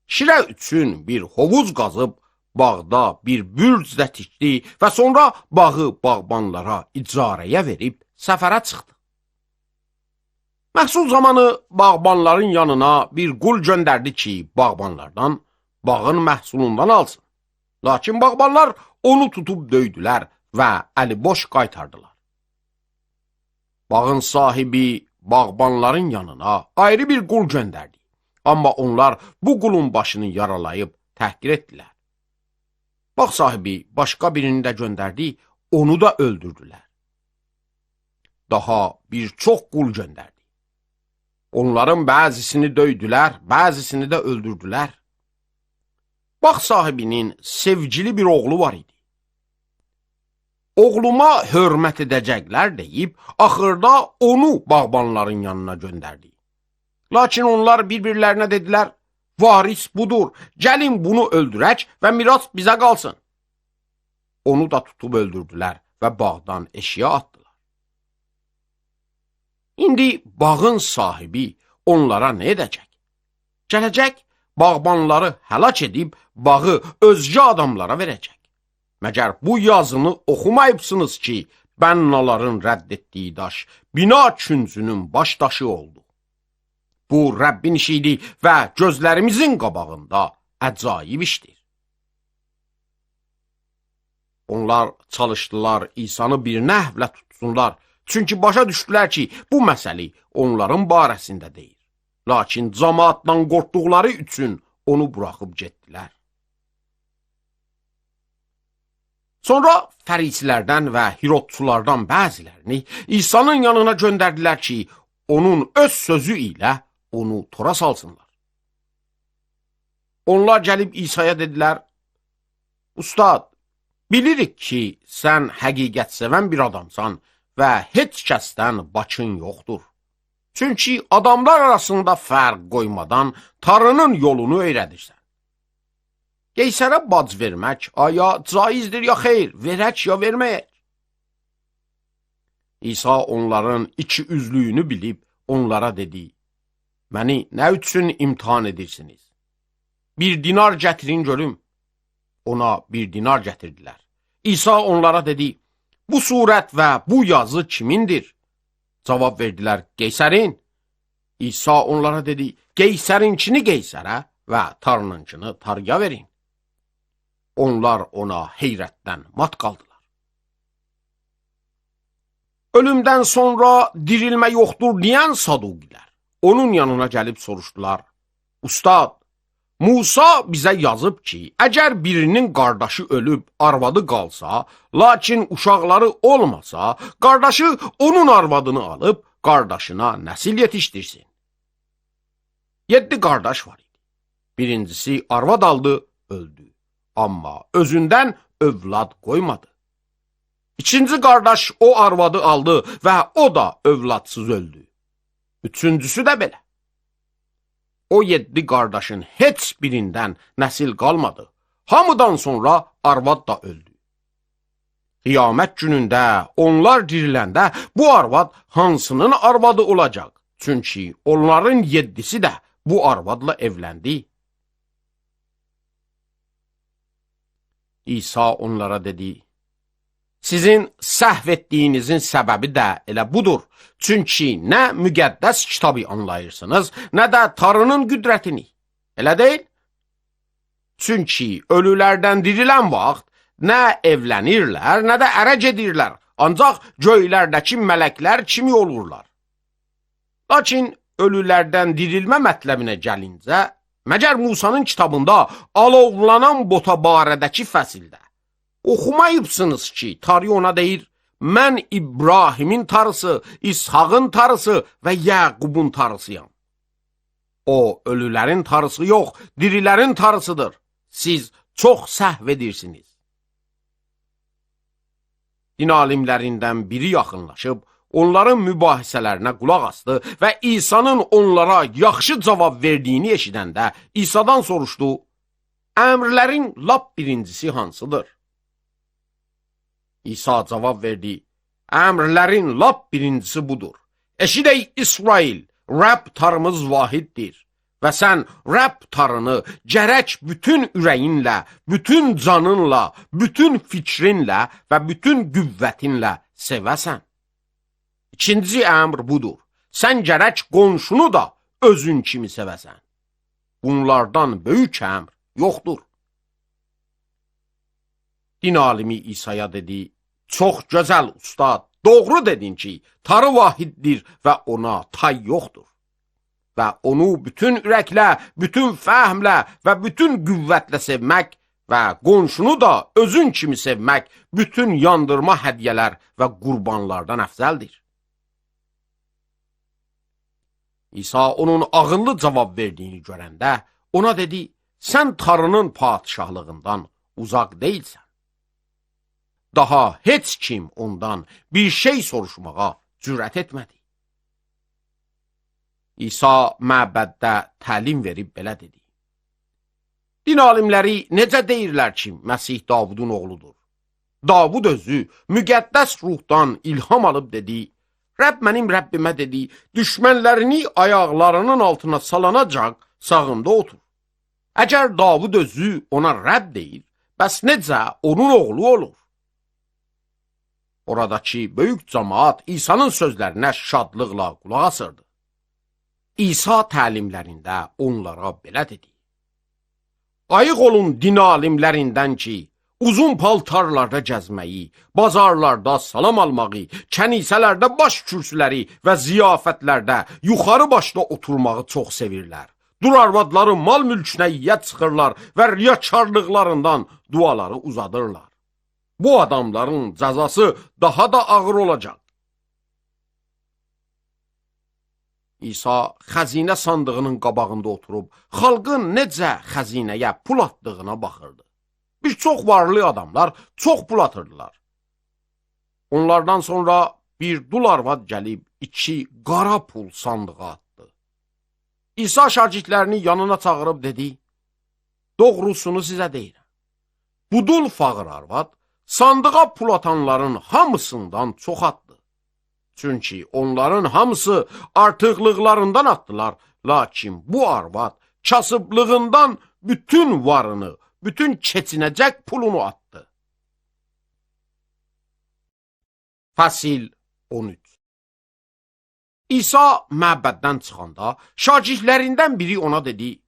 Şirə üçün bir hovuz qazıb, bağda bir bürc də tikdi və sonra bağı bağbanlara icarəyə verib səfərə çıxdı. Məhsul zamanı bağbanların yanına bir qul göndərdi ki, bağbanlardan bağın məhsulundan alsın. Lakin bağbanlar onu tutub döydülər və əli boş qaytardılar. Bağın sahibi bağbanların yanına ayrı bir qul göndərdi. Amma onlar bu qulun başını yaralayıb təhqir etdilər. Bağ sahibi başqa birini də göndərdi, onu da öldürdülər. Daha bir çox qul göndərdi. Onların bəzisini döydülər, bəzisini də öldürdülər. Bağ sahibinin sevgili bir oğlu var idi. Oğluma hörmət edəcəklər deyib, axırda onu bağbanların yanına göndərdi. Lakin onlar bir-birlərinə dedilər, varis budur, gəlin bunu öldürək və miras bizə qalsın. Onu da tutub öldürdülər və bağdan eşiyə atdılar. İndi bağın sahibi onlara nə edəcək? Gələcək, bağbanları həlak edib, bağı özgə adamlara verəcək. Məgər bu yazını oxumayıbsınız ki, bənnaların rədd etdiyi daş, bina küncünün baş daşı oldu. Bu, Rəbbin işidir və gözlərimizin qabağında əcaib işdir. Onlar çalışdılar İsa'nı bir nəhvlə tutsunlar, çünki başa düşdülər ki, bu məsəli onların barəsində deyil. Lakin cəmaatdan qorxduqları üçün onu buraxıb getdilər. Sonra fərisilərdən və Hirodçulardan bəzilərini İsa'nın yanına göndərdilər ki, onun öz sözü ilə onu tora salsınlar. Onlar gəlib İsa'ya dedilər, Ustad, bilirik ki, sən həqiqət sevən bir adamsan və heç kəsdən başın yoxdur. Çünki adamlar arasında fərq qoymadan Tanrının yolunu öyrədirsən. Qeysərə bac vermək, aya caizdir ya xeyr, verək ya verməyək. İsa onların iki üzlüyünü bilib onlara dedi, məni nə üçün imtihan edirsiniz? Bir dinar gətirin görüm. Ona bir dinar gətirdilər. İsa onlara dedi, bu surət və bu yazı kimindir? Cavab verdilər, Qeysərin. İsa onlara dedi, Qeysərinkini Qeysərə və Tanrınkını Tanrıya verin. Onlar ona heyrətdən mat qaldılar. Ölümdən sonra dirilmə yoxdur deyən Saduqilər onun yanına gəlib soruşdular, Ustad, Musa bizə yazıb ki, əgər birinin qardaşı ölüb arvadı qalsa, lakin uşaqları olmasa, qardaşı onun arvadını alıb qardaşına nəsil yetişdirsin. 7 qardaş var idi. Birincisi arvad aldı, öldü. Amma özündən övlad qoymadı. İkinci qardaş o arvadı aldı və o da övladsız öldü. Üçüncüsü də belə. O 7 qardaşın heç birindən nəsil qalmadı. Hamıdan sonra arvad da öldü. Qiyamət günündə onlar diriləndə bu arvad hansının arvadı olacaq? Çünki onların 7'si də bu arvadla evləndi. İsa onlara dedi, sizin səhv etdiyinizin səbəbi də elə budur. Çünki nə müqəddəs kitabı anlayırsınız, nə də Tanrının qüdrətini. Elə deyil? Çünki ölülərdən dirilən vaxt nə evlənirlər, nə də ərə gedirlər. Ancaq göylərdəki mələklər kimi olurlar. Lakin ölülərdən dirilmə mətləbinə gəlincə, məgər Musanın kitabında alovlanan bota barədəki fəsildə oxumayıbsınız ki, Tanrı ona deyir, mən İbrahimin Tanrısı, İshağın Tanrısı və Yaqubun Tanrısıyam. O, ölülərin tarısı yox, dirilərin tarısıdır. Siz çox səhv edirsiniz. Din alimlərindən biri yaxınlaşıb, onların mübahisələrinə qulaq asdı və İsa'nın onlara yaxşı cavab verdiyini eşidəndə İsa'dan soruşdu, əmrlərin lap birincisi hansıdır? İsa cavab verdi, əmrlərin lap birincisi budur. Eşidək İsrail, Rəbb tarımız vahiddir və sən Rəbb tarını gərək bütün ürəyinlə, bütün canınla, bütün fikrinlə və bütün qüvvətinlə sevəsən. İkinci əmr budur. Sən gərək qonşunu da özün kimi sevəsən. Bunlardan böyük əmr yoxdur. Din alimi İsa'ya dedi, çox gözəl ustad, doğru dedin ki, tarı vahiddir və ona tay yoxdur. Və onu bütün ürəklə, bütün fəhmlə və bütün qüvvətlə sevmək və qonşunu da özün kimi sevmək bütün yandırma hədiyyələr və qurbanlardan əfzəldir. İsa onun ağıllı cavab verdiyini görəndə ona dedi, sən tarının padişahlığından uzaq deyilsən. Daha heç kim ondan bir şey soruşmağa cürət etmədi. İsa məbəddə təlim verib belə dedi. Din alimləri necə deyirlər ki, Məsih Davudun oğludur? Davud özü müqəddəs ruhdan ilham alıb dedi, Rəbb mənim Rəbbimə dedi, düşmənlərini ayaqlarının altına salanacaq sağında otur. Əgər Davud özü ona Rəbb deyir, bəs necə onun oğlu olur? Oradakı böyük cəmaat İsa'nın sözlərinə şadlıqla qulaq asırdı. İsa təlimlərində onlara belə dedi. Ayıq olun din alimlərindən ki, uzun paltarlarda gəzməyi, bazarlarda salam almağı, kənisələrdə baş kürsüləri və ziyafətlərdə yuxarı başda oturmağı çox sevirlər. Dur arvadları mal mülkünə yiyə çıxırlar və riyakarlıqlarından duaları uzadırlar. Bu adamların cəzası daha da ağır olacaq. İsa xəzinə sandığının qabağında oturub, xalqın necə xəzinəyə pul atdığına baxırdı. Bir çox varlı adamlar çox pul atırdılar. Onlardan sonra bir dul arvad gəlib 2 qara pul sandığa atdı. İsa şagirdlərini yanına çağırıb dedi, doğrusunu sizə deyirəm. Bu dul fağır arvad sandığa pul atanların hamısından çox atdı. Çünki onların hamısı artıqlıqlarından atdılar, lakin bu arvad kasıblığından bütün varını, bütün keçinəcək pulunu atdı. Fəsil 13. İsa məbəddən çıxanda şagirdlərindən biri ona dedi,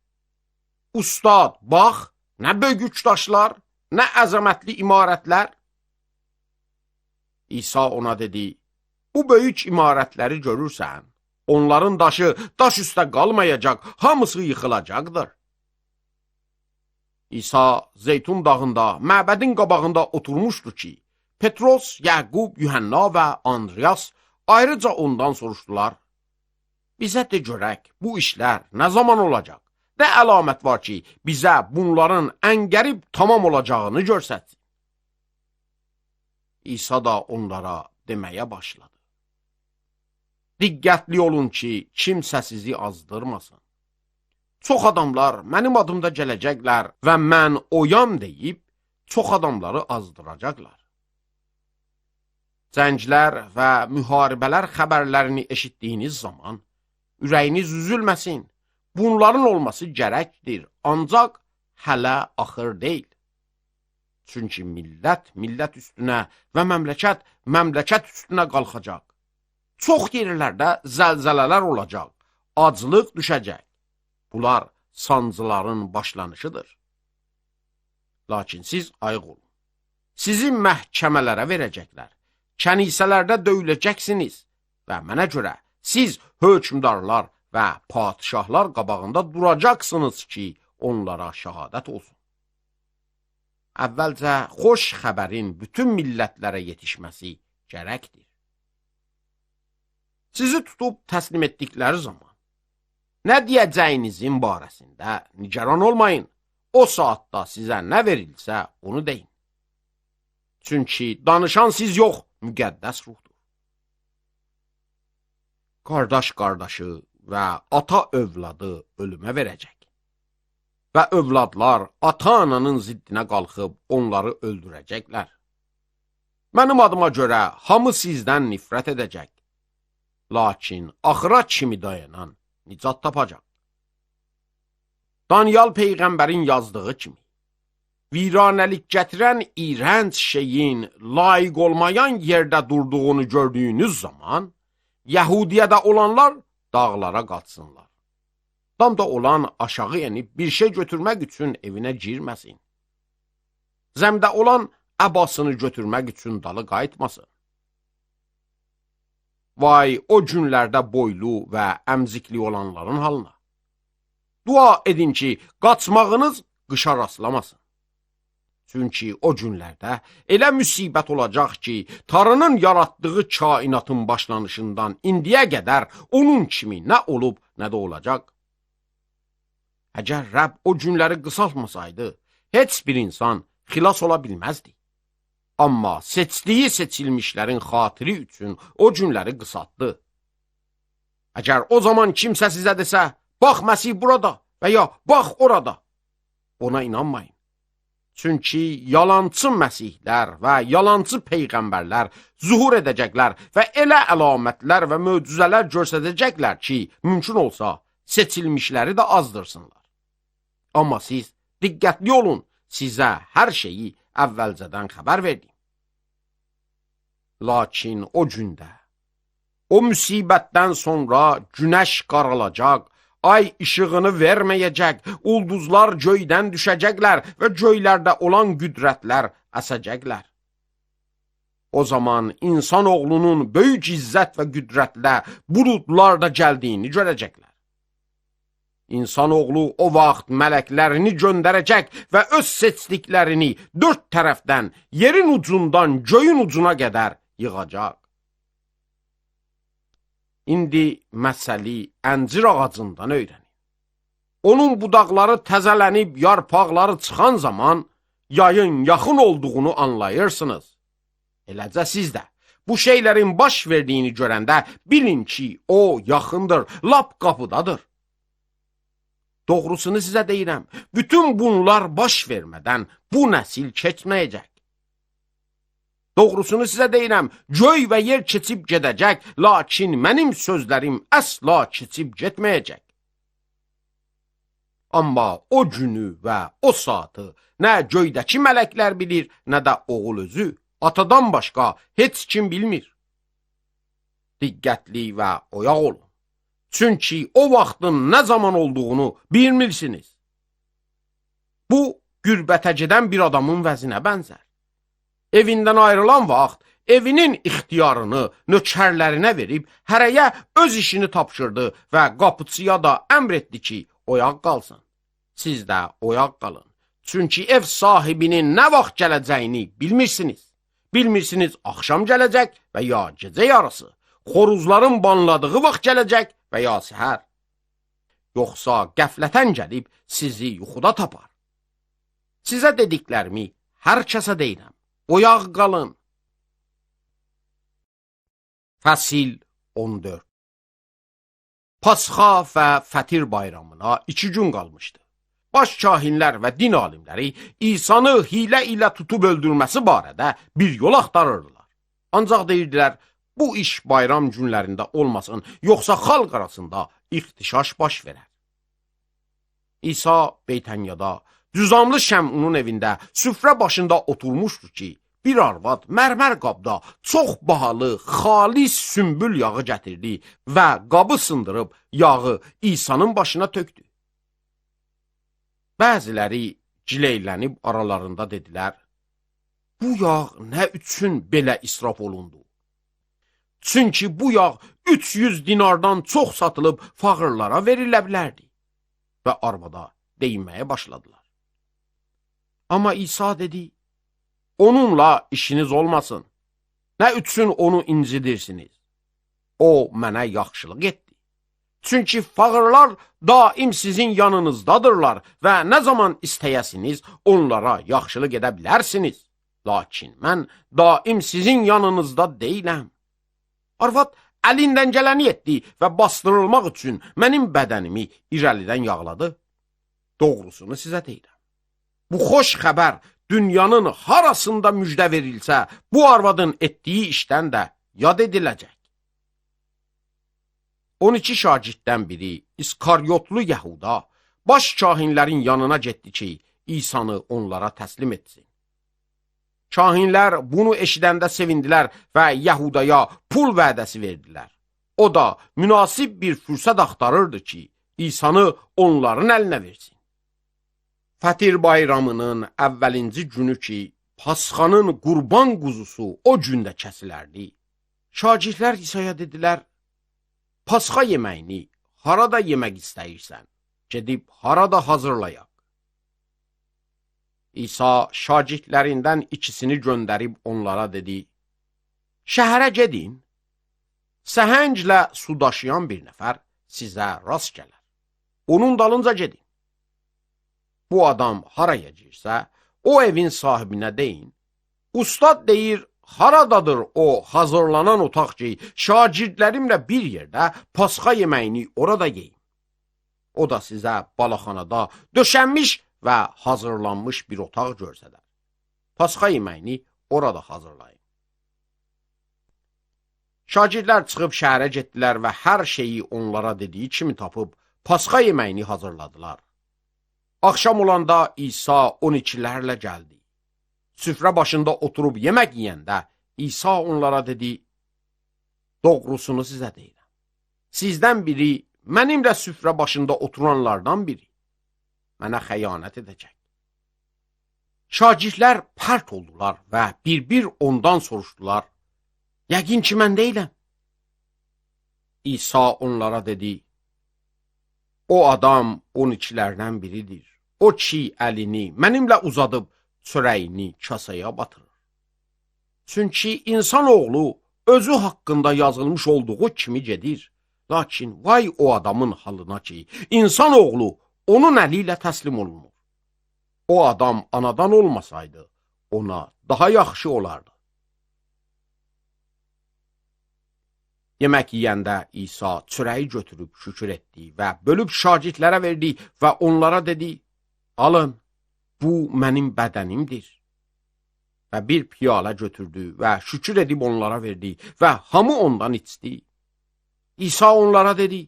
Ustad, bax, nə böyük daşlar, nə əzəmətli imarətlər. İsa ona dedi, bu böyük imarətləri görürsən, onların daşı daş üstə qalmayacaq, hamısı yıxılacaqdır. İsa Zeytun dağında, məbədin qabağında oturmuşdu ki, Petros, Yaqub, Yuhanna və Andreas ayrıca ondan soruşdular. Bizə de görək, bu işlər nə zaman olacaq? Nə əlamət var ki, bizə bunların ən qərib tamam olacağını görsətsin. İsa da onlara deməyə başladı. Diqqətli olun ki, kimsə sizi azdırmasın. Çox adamlar mənim adımda gələcəklər və mən oyam deyib, çox adamları azdıracaqlar. Cənglər və müharibələr xəbərlərini eşitdiyiniz zaman, ürəyiniz üzülməsin. Bunların olması gərəkdir, ancaq hələ axır deyil. Çünki millət üstünə və məmləkət üstünə qalxacaq. Çox yerlərdə zəlzələlər olacaq, aclıq düşəcək. Bunlar sancıların başlanışıdır. Lakin siz ayıq olun. Sizi məhkəmələrə verəcəklər, kənisələrdə döyüləcəksiniz və mənə görə siz hökmdarlar və padişahlar qabağında duracaqsınız ki, onlara şəhadət olsun. Əvvəlcə xoş xəbərin bütün millətlərə yetişməsi gərəkdir. Sizi tutub təslim etdikləri zaman, nə deyəcəyinizin barəsində nigaran olmayın. O saatda sizə nə verilsə, onu deyin. Çünki danışan siz yox, müqəddəs ruhdur. Qardaş qardaşı və ata övladı ölümə verəcək. Və övladlar ata-ananın ziddinə qalxıb onları öldürəcəklər. Mənim adıma görə hamı sizdən nifrət edəcək. Lakin axıra kimi dayanan nicat tapacaq. Daniel Peyğəmbərin yazdığı kimi, viranəlik gətirən iğrənc şeyin layiq olmayan yerdə durduğunu gördüyünüz zaman, Yəhudiyədə olanlar dağlara qaçsınlar. Damda olan aşağı enib bir şey götürmək üçün evinə girməsin. Zəmdə olan əbasını götürmək üçün dalı qayıtmasın. Vay o günlərdə boylu və əmzikli olanların halına. Dua edin ki, qaçmağınız qışa rastlamasın. Çünki o günlərdə elə müsibət olacaq ki, Tanrının yaratdığı kainatın başlanışından indiyə qədər onun kimi nə olub, nə də olacaq. Əgər Rəbb o günləri qısaltmasaydı, heç bir insan xilas ola bilməzdi. Amma seçdiyi seçilmişlərin xatiri üçün o günləri qısaltdı. Əgər o zaman kimsə sizə desə, bax Məsih burada və ya bax orada, ona inanmayın. Çünki yalancı məsihlər və yalancı peyğəmbərlər zuhur edəcəklər və elə əlamətlər və möcüzələr göstərəcəklər ki, mümkün olsa seçilmişləri də azdırsınlar. Amma siz diqqətli olun, sizə hər şeyi əvvəlcədən xəbər verdim. Lakin o gündə, o müsibətdən sonra günəş qaralacaq, ay işığını verməyəcək, ulduzlar göydən düşəcəklər və göylərdə olan qüdrətlər əsəcəklər. O zaman insan oğlunun böyük izzət və qüdrətlə buludlarda gəldiyini görəcəklər. İnsan oğlu o vaxt mələklərini göndərəcək və öz seçdiklərini dörd tərəfdən, yerin ucundan göyün ucuna qədər yığacaq. İndi məsəli əncir ağacından öyrənin. Onun budaqları təzələnib, yarpaqları çıxan zaman yayın yaxın olduğunu anlayırsınız. Eləcə siz də bu şeylərin baş verdiyini görəndə bilin ki, o yaxındır, lap qapıdadır. Doğrusunu sizə deyirəm, bütün bunlar baş vermədən bu nəsil keçməyəcək. Doğrusunu sizə deyirəm, göy və yer keçib gedəcək, lakin mənim sözlərim əsla keçib getməyəcək. Amma o günü və o saatı nə göydəki mələklər bilir, nə də oğul özü, atadan başqa heç kim bilmir. Diqqətli və oyaq olun. Çünki o vaxtın nə zaman olduğunu bilmirsiniz. Bu, qürbətə gedən bir adamın vəzinə bənzər. Evindən ayrılan vaxt, evinin ixtiyarını nökərlərinə verib, hərəyə öz işini tapşırdı və qapıçıya da əmr etdi ki, oyaq qalsın. Siz də oyaq qalın. Çünki ev sahibinin nə vaxt gələcəyini bilmirsiniz. Bilmirsiniz, axşam gələcək və ya gecə yarısı, xoruzların banladığı vaxt gələcək və ya səhər. Yoxsa qəflətən gəlib sizi yuxuda tapar. Sizə dediklərimi hər kəsə deyirəm. Oyaq qalın. Fəsil 14. Pasxa və Fətir bayramına 2 gün qalmışdı. Baş kahinlər və din alimləri İsanı hilə ilə tutub öldürməsi barədə bir yol axtarırdılar. Ancaq deyirdilər, bu iş bayram günlərində olmasın, yoxsa xalq arasında ixtişaş baş verər. İsa Beytənyada, Cüzamlı Şəmunun evində süfrə başında oturmuşdu ki, bir arvad mərmər qabda çox bahalı, xalis sümbül yağı gətirdi və qabı sındırıb yağı İsa'nın başına tökdü. Bəziləri gileylənib aralarında dedilər, bu yağ nə üçün belə israf olundu? Çünki bu yağ 300 dinardan çox satılıb fağırlara verilə bilərdi. Və arvada deyinməyə başladılar. Amma İsa dedi, onunla işiniz olmasın. Nə üçün onu incidirsiniz? O mənə yaxşılıq etdi. Çünki fağırlar daim sizin yanınızdadırlar və nə zaman istəyəsiniz onlara yaxşılıq edə bilərsiniz. Lakin mən daim sizin yanınızda deyiləm. Arvad əlindən gələni etdi və bastırılmaq üçün mənim bədənimi irəlidən yağladı. Doğrusunu sizə deyirəm. Bu xoş xəbər dünyanın harasında müjdə verilsə, bu arvadın etdiyi işdən də yad ediləcək. 12 şagirddən biri, İskaryotlu Yəhuda, baş kahinlərin yanına getdi ki, İsa'nı onlara təslim etsin. Kahinlər bunu eşidəndə sevindilər və Yəhudaya pul vədəsi verdilər. O da münasib bir fürsət axtarırdı ki, İsa'nı onların əlinə versin. Fətir bayramının əvvəlinci günü ki, Pasxanın qurban quzusu o gündə kəsilərdi. Şagirdlər İsa'ya dedilər, Pasxa yeməyini harada yemək istəyirsən? Gedib harada hazırlayaq? İsa şagirdlərindən ikisini göndərib onlara dedi, şəhərə gedin, səhənglə su daşıyan bir nəfər sizə rast gələr. Onun dalınca gedin. Bu adam haraya girsə, o evin sahibinə deyin, ustad deyir, haradadır o hazırlanan otaq ki, şagirdlərimlə bir yerdə Pasxa yeməyini orada yeyim. O da sizə balaxanada döşənmiş və hazırlanmış bir otaq görsədər. Pasxa yeməyini orada hazırlayın. Şagirdlər çıxıb şəhərə getdilər və hər şeyi onlara dediyi kimi tapıb Pasxa yeməyini hazırladılar. Axşam olanda İsa 12'lərlə gəldi. Süfrə başında oturub yemək yeyəndə İsa onlara dedi, doğrusunu sizə deyirəm. Sizdən biri, mənimlə süfrə başında oturanlardan biri, mənə xəyanət edəcək. Şagirdlər pərt oldular və bir-bir ondan soruşdular, yəqin ki, mən deyiləm. İsa onlara dedi, o adam 12'lərdən biridir. O ki, əlini mənimlə uzadıb, çörəyini kasaya batırır. Çünki insanoğlu özü haqqında yazılmış olduğu kimi gedir. Lakin vay o adamın halına ki, insanoğlu onun əli ilə təslim olunur. O adam anadan olmasaydı, ona daha yaxşı olardı. Yemək yeyəndə İsa çörəyi götürüb şükür etdi və bölüb şagirdlərə verdi və onlara dedi, alın, bu mənim bədənimdir. Və bir piyalə götürdü və şükür edib onlara verdi və hamı ondan içdi. İsa onlara dedi,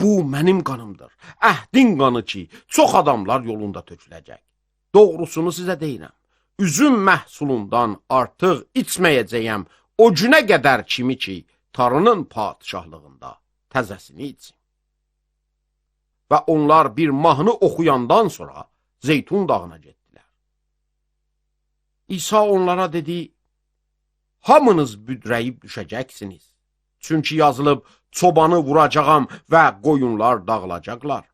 bu mənim qanımdır, əhdin qanı ki, çox adamlar yolunda töküləcək. Doğrusunu sizə deyirəm, üzüm məhsulundan artıq içməyəcəyəm o günə qədər kimi ki, Tanrının padişahlığında təzəsini içsin. Və onlar bir mahnı oxuyandan sonra Zeytun dağına getdilər. İsa onlara dedi, hamınız büdrəyib düşəcəksiniz. Çünki yazılıb, çobanı vuracağam və qoyunlar dağılacaqlar.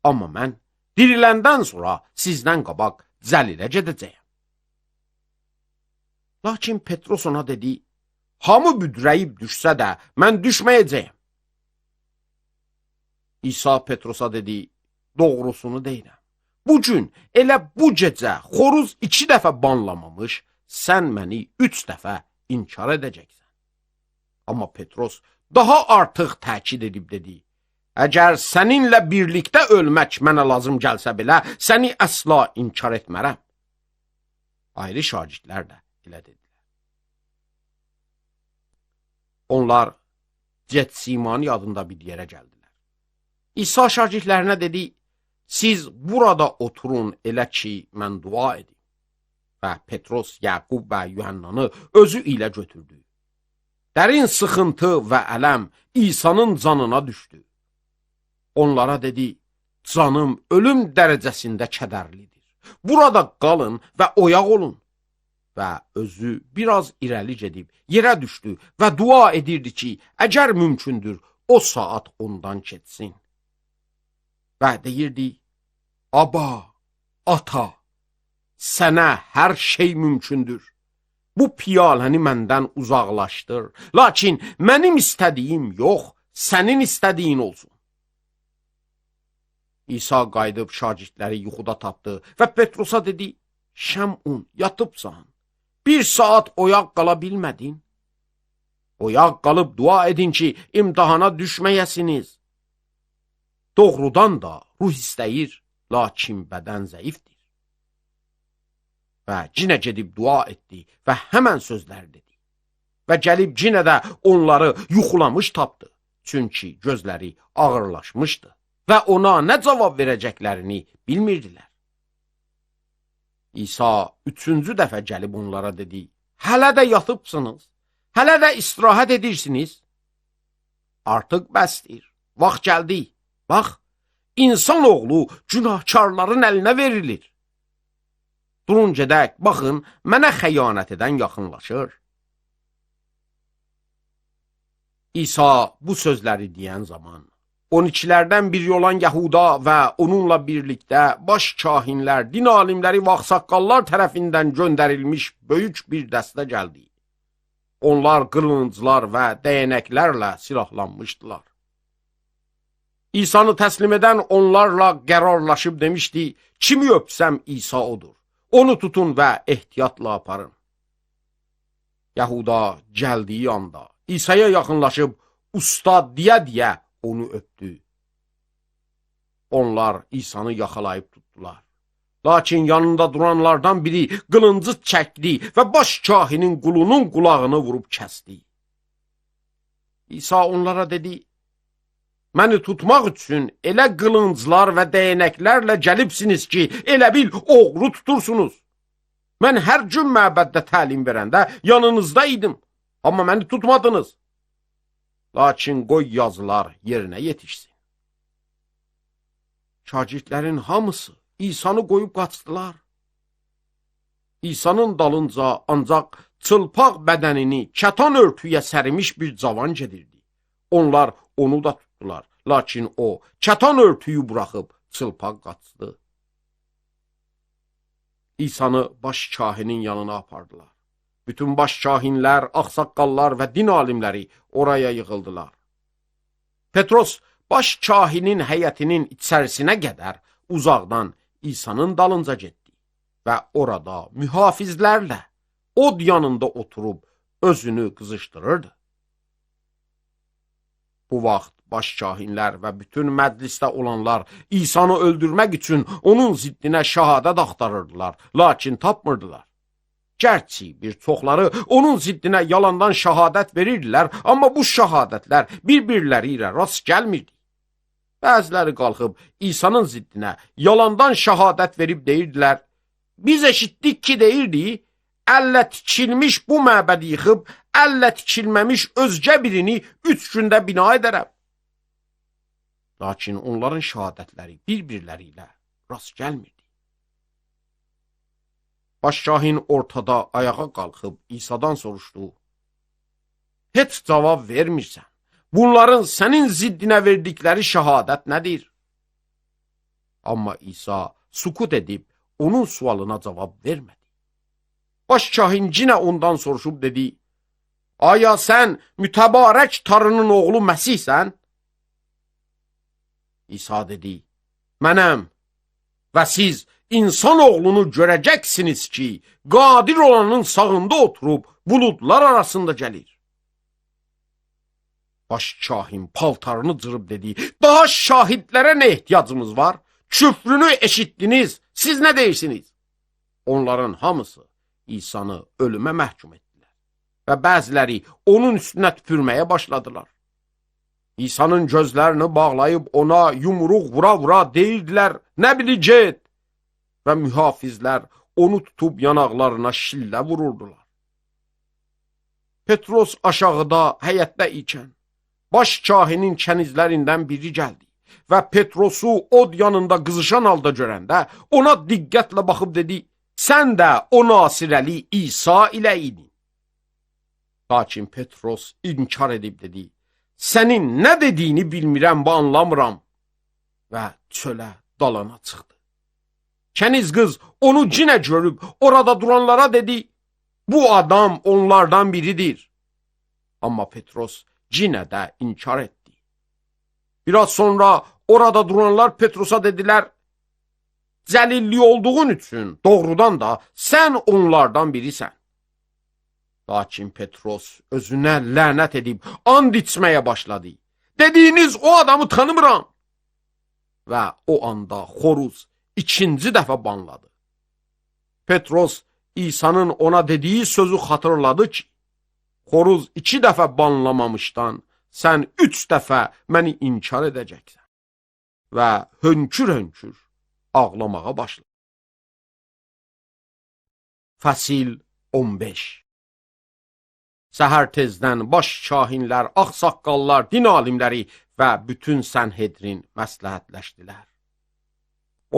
Amma mən diriləndən sonra sizdən qabaq Zəlilə gedəcəyəm. Lakin Petros ona dedi, hamı büdrəyib düşsə də mən düşməyəcəyəm. İsa Petrosa dedi, doğrusunu deyirəm. Bugün elə bu gecə xoruz 2 dəfə banlamamış, sən məni 3 dəfə inkar edəcəksən. Amma Petros daha artıq təkid edib dedi, əgər səninlə birlikdə ölmək mənə lazım gəlsə belə, səni əsla inkar etmərəm. Ayrı şagirdlər də elə dedilər. Onlar Getsimani adında bir yerə gəldilər. İsa şagirdlərinə dedi, siz burada oturun elə ki, mən dua edim. Və Petros, Yaqub və Yuhannanı özü ilə götürdü. Dərin sıxıntı və ələm İsa'nın canına düşdü. Onlara dedi, canım ölüm dərəcəsində kədərlidir. Burada qalın və oyaq olun. Və özü biraz irəli gedib yerə düşdü və dua edirdi ki, əgər mümkündür, o saat ondan keçsin. Və deyirdi, Aba, ata, sənə hər şey mümkündür. Bu piyaləni məndən uzaqlaşdır. Lakin mənim istədiyim yox, sənin istədiyin olsun. İsa qayıdıb şagirdləri yuxuda tapdı və Petrosa dedi, Şəmun, yatıbsan, bir saat oyaq qala bilmədin. Oyaq qalıb dua edin ki, imtihana düşməyəsiniz. Doğrudan da ruh istəyir, lakin bədən zəifdir. Və cinə gedib dua etdi və həmən sözlər dedi. Və gəlib cinə də onları yuxulamış tapdı. Çünki gözləri ağırlaşmışdı və ona nə cavab verəcəklərini bilmirdilər. İsa üçüncü dəfə gəlib onlara dedi, hələ də yatıbsınız, hələ də istirahət edirsiniz. Artıq bəsdir, vaxt gəldi. Bax, insanoğlu günahkarların əlinə verilir. Durun gedək, baxın, mənə xəyanət edən yaxınlaşır. İsa bu sözləri deyən zaman 12-lərdən biri olan Yahuda və onunla birlikdə baş kahinlər, din alimləri və ağsaqqallar tərəfindən göndərilmiş böyük bir dəstə gəldi. Onlar qılınclar və dəyənəklərlə silahlanmışdılar. İsa'nı təslim edən onlarla qərarlaşıb demişdi, kimi öpsəm İsa odur. Onu tutun və ehtiyatla aparın. Yahuda gəldiyi anda İsa'ya yaxınlaşıb, ustad deyə onu öpdü. Onlar İsa'nı yaxalayıb tutdular. Lakin yanında duranlardan biri qılıncı çəkdi və baş kahinin qulunun qulağını vurub kəsdi. İsa onlara dedi, məni tutmaq üçün elə qılınclar və dəyənəklərlə gəlibsiniz ki, elə bil oğru tutursunuz. Mən hər gün məbəddə təlim verəndə yanınızda idim, amma məni tutmadınız. Lakin qoy yazılar yerinə yetişsin. Şagirdlərin hamısı İsa'nı qoyub qaçdılar. İsa'nın dalınca ancaq çılpaq bədənini kətan örtüyə sərimiş bir cavan gedirdi. Onlar onu da tutdular, lakin o kətan örtüyü buraxıb çılpaq qaçdı. İsa'nı baş kahinin yanına apardılar. Bütün baş kahinlər, ağsaqqallar və din alimləri oraya yığıldılar. Petros baş kahinin həyətinin içərisinə qədər uzaqdan İsa'nın dalınca getdi və orada mühafizlərlə od yanında oturub özünü qızışdırırdı. Bu vaxt baş kahinlər və bütün məclisdə olanlar İsa'nı öldürmək üçün onun ziddinə şəhadət axtarırdılar, lakin tapmırdılar. Gərçi bir çoxları onun ziddinə yalandan şəhadət verirdilər, amma bu şəhadətlər bir-birləri ilə rast gəlmirdi. Bəziləri qalxıb İsa'nın ziddinə yalandan şəhadət verib deyirdilər, biz eşitdik ki deyirdi, əllə tikilmiş bu məbədi yıxıb, əllə tikilməmiş özgə birini 3 gündə bina edərəm. Lakin onların şəhadətləri bir-birləri ilə rast gəlmirdi. Başkahin ortada ayağa qalxıb İsa'dan soruşdu. Heç cavab vermirsən. Bunların sənin ziddinə verdikləri şəhadət nədir? Amma İsa sukut edib onun sualına cavab vermədi. Başkahin cinə ondan soruşub dedi, aya sən mütəbarək Tanrının oğlu Məsihsən? İsa dedi, mənəm və siz İnsan oğlunu görəcəksiniz ki, qadir olanın sağında oturub buludlar arasında gəlir. Baş kahin paltarını cırıb dedi, daha şahidlərə nə ehtiyacımız var? Küfrünü eşitdiniz, siz nə deyirsiniz? Onların hamısı İsa'nı ölümə məhkum etdilər və bəziləri onun üstünə tüpürməyə başladılar. İsa'nın gözlərini bağlayıb ona yumruq vura-vura deyirdilər, nə biləcək? Və mühafizlər onu tutub yanaqlarına şillə vururdular. Petros aşağıda həyətdə ikən, baş kahinin kənizlərindən biri gəldi və Petrosu od yanında qızışan halda görəndə ona diqqətlə baxıb dedi, sən də o Nasirəli İsa ilə idin. Lakin Petros inkar edib dedi, sənin nə dediyini bilmirəm və anlamıram və çölə dalana çıxdı. Kəniz qız onu cinə görüb orada duranlara dedi, bu adam onlardan biridir. Amma Petros cinə də inkar etdi. Biraz sonra orada duranlar Petrus'a dediler, Cəlilli olduğun üçün doğrudan da sən onlardan birisən. Lakin Petros özünə lənət edib and içməyə başladı. Dediyiniz o adamı tanımıram. Və o anda xoruz ikinci dəfə banladı. Petros İsa'nın ona dediyi sözü xatırladı ki, xoruz 2 dəfə banlamamışdan sən 3 dəfə məni inkar edəcəksən. Və hönkür-hönkür ağlamağa başladı. Fəsil 15. Səhər tezdən baş şahinlər, ağsaqqallar, din alimləri və bütün Sənhedrin məsləhətləşdilər.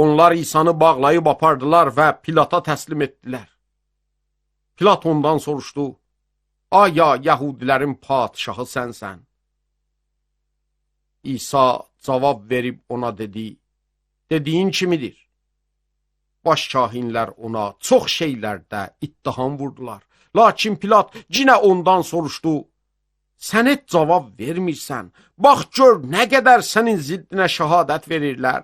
Onlar İsa'nı bağlayıb apardılar və Pilata təslim etdilər. Pilat ondan soruşdu, aya Yahudilərin padişahı sənsən? İsa cavab verib ona dedi, dediyin kimidir? Baş şahinlər ona çox şeylərdə ittiham vurdular. Lakin Pilat yenə ondan soruşdu, sən heç cavab vermirsən, bax gör nə qədər sənin ziddinə şəhadət verirlər.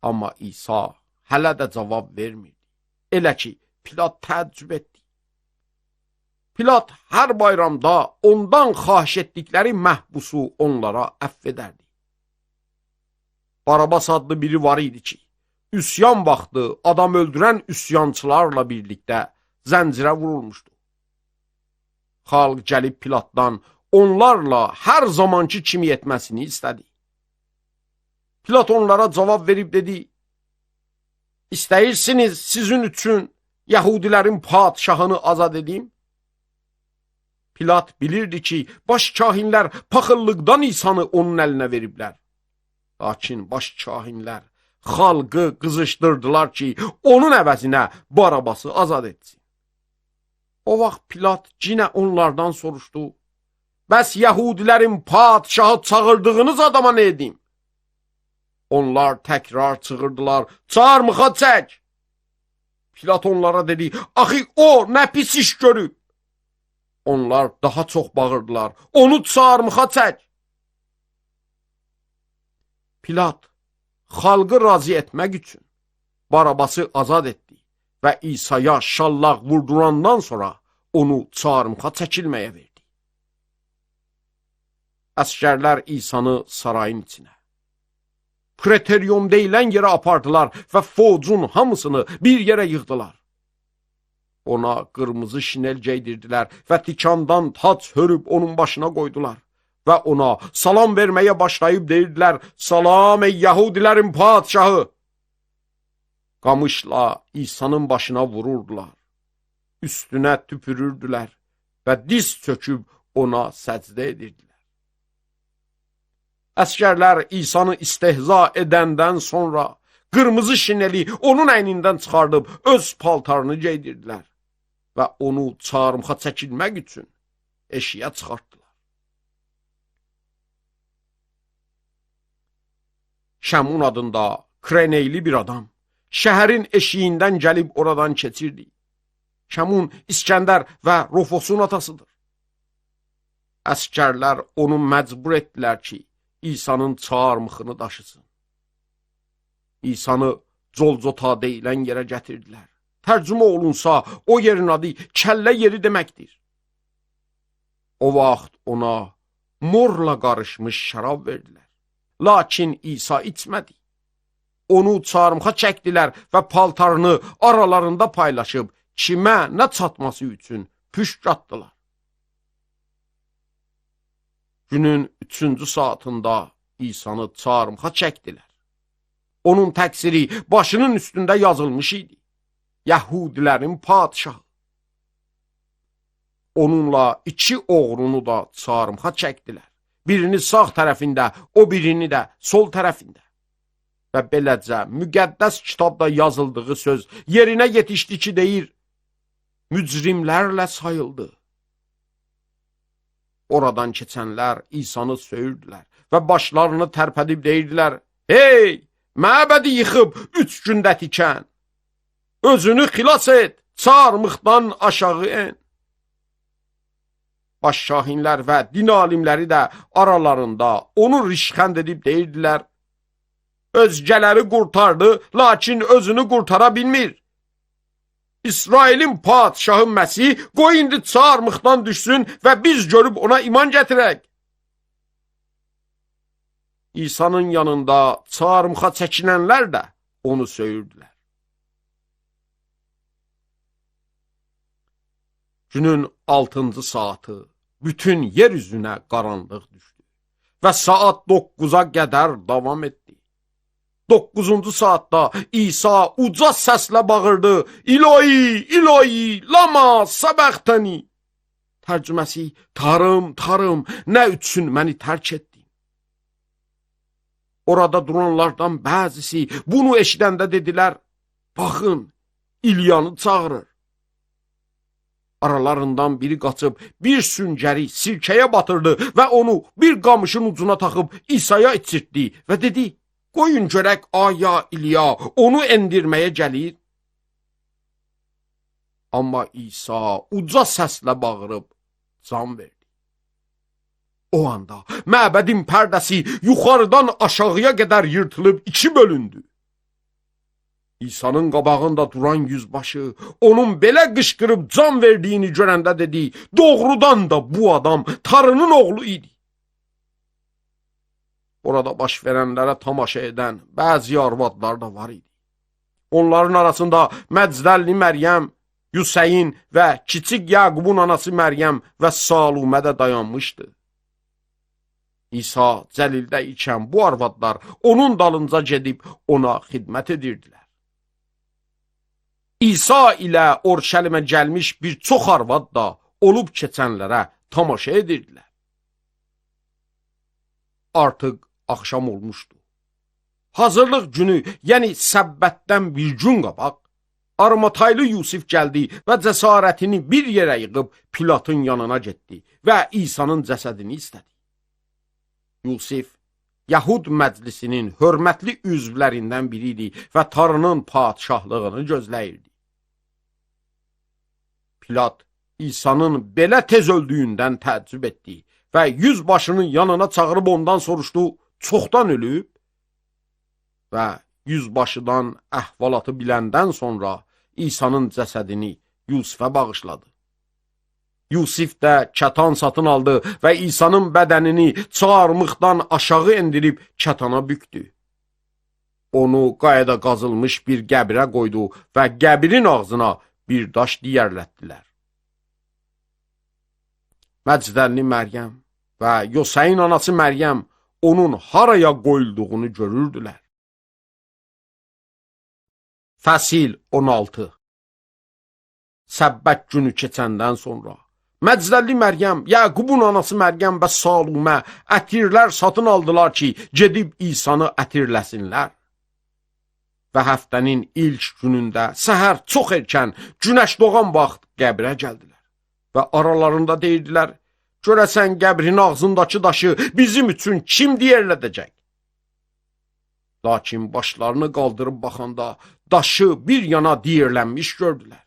Amma İsa hələ də cavab vermirdi. Elə ki, Pilat təəccüb etdi. Pilat hər bayramda ondan xahiş etdikləri məhbusu onlara əfv edərdi. Barabas adlı biri var idi ki, üsyan vaxtı adam öldürən üsyançılarla birlikdə zəncirə vurulmuşdu. Xalq gəlib Pilatdan onlarla hər zamanki kimi etməsini istədi. Pilat onlara cavab verib dedi, İstəyirsiniz sizin üçün Yahudilərin padişahını azad edim? Pilat bilirdi ki, baş kahinlər paxıllıqdan İsa'nı onun əlinə veriblər. Lakin baş kahinlər xalqı qızışdırdılar ki, onun əvəzinə Barabası azad etsin. O vaxt Pilat yenə onlardan soruşdu, bəs Yahudilərin padişahı çağırdığınız adama nə edim? Onlar təkrar çığırdılar, çarmıxa çək! Pilat onlara dedi, axı o nə pis iş görüb? Onlar daha çox bağırdılar, onu çarmıxa çək! Pilat xalqı razı etmək üçün Barabası azad etdi və İsa'ya şallaq vurdurandan sonra onu çarmıxa çəkilməyə verdi. Əskərlər İsa'nı sarayın içinə, Preterium deyilən yerə apardılar və focun hamısını bir yerə yığdılar. Ona qırmızı şinel geydirdilər və tikandan tac hörüb onun başına qoydular. Və ona salam verməyə başlayıb deyirdilər, salam ey Yahudilərin padişahı! Qamışla İsa'nın başına vururdular, üstünə tüpürürdülər və diz çöküb ona səcdə edirdilər. Əskərlər İsa'nı istehza edəndən sonra qırmızı şineli onun əynindən çıxardıb öz paltarını geydirdilər və onu çarmıxa çəkilmək üçün eşiyə çıxartdılar. Şəmun adında Kreneyli bir adam şəhərin eşiyindən gəlib oradan keçirdi. Şəmun İskəndər və Rufosun atasıdır. Əskərlər onu məcbur etdilər ki, İsa'nın çarmıxını daşısın. İsa'nı Colcota deyilən yerə gətirdilər. Tərcümə olunsa, o yerin adı kəllə yeri deməkdir. O vaxt ona morla qarışmış şərab verdilər. Lakin İsa içmədi. Onu çarmıxa çəkdilər və paltarını aralarında paylaşıb kimə nə çatması üçün püşk atdılar. Günün 3-cü saatında İsa'nı çarmıxa çəkdilər. Onun təqsiri başının üstündə yazılmış idi. Yahudilərin padişahı. Onunla 2 oğrunu da çarmıxa çəkdilər. Birini sağ tərəfində, o birini də sol tərəfində. Və beləcə müqəddəs kitabda yazıldığı söz yerinə yetişdi ki, deyir, mücrimlərlə sayıldı. Oradan keçənlər İsa'nı söyürdülər və başlarını tərpədib deyirdilər, hey, məbədi yıxıb 3 gündə tikən, özünü xilas et, çarmıxdan aşağı en. baş şahinlər və din alimləri də aralarında onu rişxənd edib deyirdilər: özgələri qurtardı, lakin özünü qurtara bilmir. İsrailin padişahı Məsih qoy indi çarmıqdan düşsün və biz görüb ona iman gətirək. İsa'nın yanında çarmıxa çəkinənlər də onu söyürdülər. Günün 6-cı saatı bütün yer üzünə qaranlıq düşdü və saat 9-a qədər davam etdi. 9-cu saatda İsa uca səslə bağırdı: İlahi, İlahi, lama səbəxtəni. Tərcüməsi: Tanrım, Tanrım, nə üçün məni tərk etdin? Orada duranlardan bəzisi bunu eşidəndə dedilər: baxın, İlyanı çağırır. Aralarından biri qaçıb bir süngəri sirkəyə batırdı və onu bir qamışın ucuna taxıb İsa'ya içirtdi və dedi: qoyun görək aya İlya onu endirməyə gəlir. Amma İsa uca səslə bağırıb can verdi. O anda məbədin pərdəsi yuxarıdan aşağıya qədər yırtılıb iki bölündü. İsa'nın qabağında duran yüzbaşı onun belə qışqırıb can verdiyini görəndə dedi: doğrudan da bu adam Tanrının oğlu idi. Orada baş verənlərə tamaşa edən bəzi arvadlar da var idi. Onların arasında Məcdəlli Məryəm, Yuseyin və kiçik Yaqubun anası Məryəm və Salumə də dayanmışdı. İsa Cəlildə ikən bu arvadlar onun dalınca gedib ona xidmət edirdilər. İsa ilə Orşəlimə gəlmiş bir çox arvad da olub keçənlərə tamaşa edirdilər. Artıq axşam olmuşdu. Hazırlıq günü, yəni səbbətdən bir gün qabaq, Armataylı Yusif gəldi və cəsarətini bir yerə yığıb Pilatın yanına getdi və İsa'nın cəsədini istədi. Yusif, Yahud məclisinin hörmətli üzvlərindən biri idi və Tanrının padişahlığını gözləyirdi. Pilat İsa'nın belə tez öldüyündən təəccüb etdi və yüzbaşının yanına çağırıb ondan soruşdu: çoxdan ölüb? Və yüzbaşıdan əhvalatı biləndən sonra İsa'nın cəsədini Yusifə bağışladı. Yusif də kətan satın aldı və İsa'nın bədənini çarmıqdan aşağı endirib kətana büktü. Onu qayada qazılmış bir qəbrə qoydu və qəbrin ağzına bir daş diyərlətdilər. Məcdəlli Məryəm və Yoseyin anası Məryəm onun haraya qoyulduğunu görürdülər. Fəsil 16. Səbbət günü keçəndən sonra Məcdəlli Məryəm, Yaqubun anası Məryəm və Salumə ətirlər satın aldılar ki, gedib İsa'nı ətirləsinlər. Və həftənin ilk günündə səhər çox erkən günəş doğan vaxt qəbrə gəldilər. Və aralarında deyirdilər: görəsən qəbrin ağzındakı daşı bizim üçün kim diyərlədəcək? Lakin başlarını qaldırıb baxanda daşı bir yana diyərlənmiş gördülər.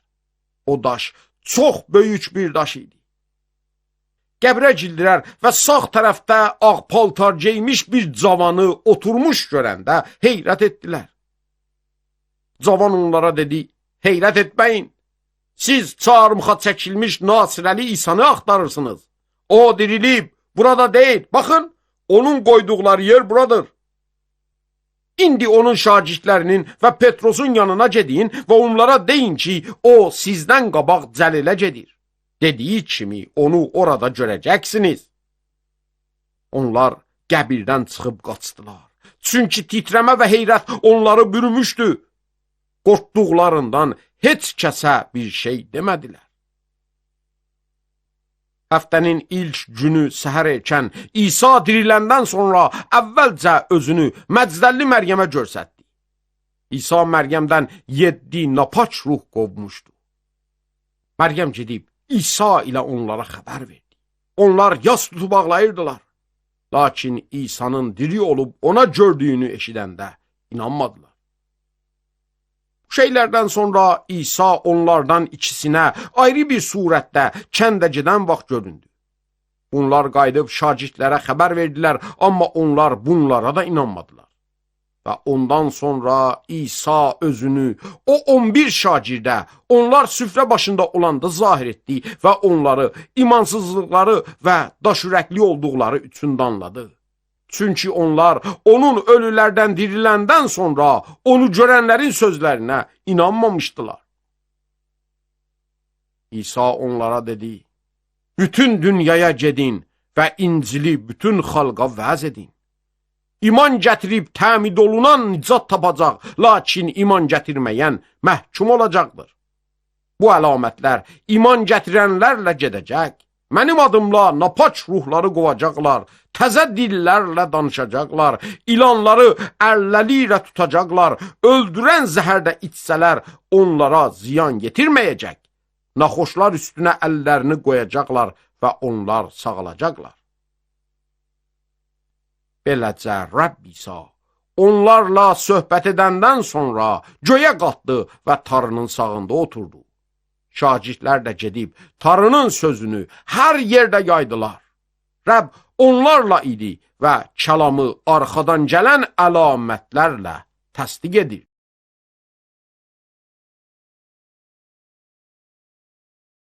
O daş çox böyük bir daş idi. Qəbrə girdilər və sağ tərəfdə ağ paltar geymiş bir cavanı oturmuş görəndə heyrət etdilər. Cavan onlara dedi: heyrət etməyin. Siz çarmıxa çəkilmiş Nasirəli İsa'nı axtarırsınız. O dirilib, burada deyil. Baxın, onun qoyduqları yer buradır. İndi onun şagirdlərinin və Petrosun yanına gedin və onlara deyin ki, o sizdən qabaq Cəlilə gedir. Dediyi kimi onu orada görəcəksiniz. Onlar qəbirdən çıxıb qaçdılar. Çünki titrəmə və heyrət onları bürümüşdü. Qorxduqlarından heç kəsə bir şey demədilər. Həftənin ilk günü səhər erkən İsa diriləndən sonra əvvəlcə özünü Məcdəlli Məryəmə göstərdi. İsa Məryəmdən 7 napaç ruh qovmuşdu. Məryəm gedib İsa ilə onlara xəbər verdi. Onlar yas tutub ağlayırdılar. Lakin İsa'nın diri olub ona gördüyünü eşidəndə inanmadılar. Bu şeylərdən sonra İsa onlardan ikisinə ayrı bir surətdə kəndə gedən vaxt göründü. Bunlar qayıdıb şagirdlərə xəbər verdilər, amma onlar bunlara da inanmadılar. Və ondan sonra İsa özünü o 11 şagirdə onlar süfrə başında olanda zahir etdi və onları imansızlıqları və daşürəkli olduqları üçün danladı. Çünki onlar onun ölülərdən diriləndən sonra onu görənlərin sözlərinə inanmamışdılar. İsa onlara dedi: bütün dünyaya gedin və İncili bütün xalqa vəz edin. İman gətirib təmid olunan nicat tapacaq, lakin iman gətirməyən məhkum olacaqdır. Bu əlamətlər iman gətirənlərlə gedəcək. Mənim adımla napaç ruhları qovacaqlar, təzə dillərlə danışacaqlar, ilanları əlləri ilə tutacaqlar, öldürən zəhərdə içsələr onlara ziyan yetirməyəcək. Naxoşlar üstünə əllərini qoyacaqlar və onlar sağalacaqlar. Beləcə Rəbb İsa onlarla söhbət edəndən sonra göyə qalxdı və tarının sağında oturdu. Şagirdlər də gedib tarının sözünü hər yerdə yaydılar. Rəbb onlarla idi və kəlamı arxadan gələn əlamətlərlə təsdiq edir.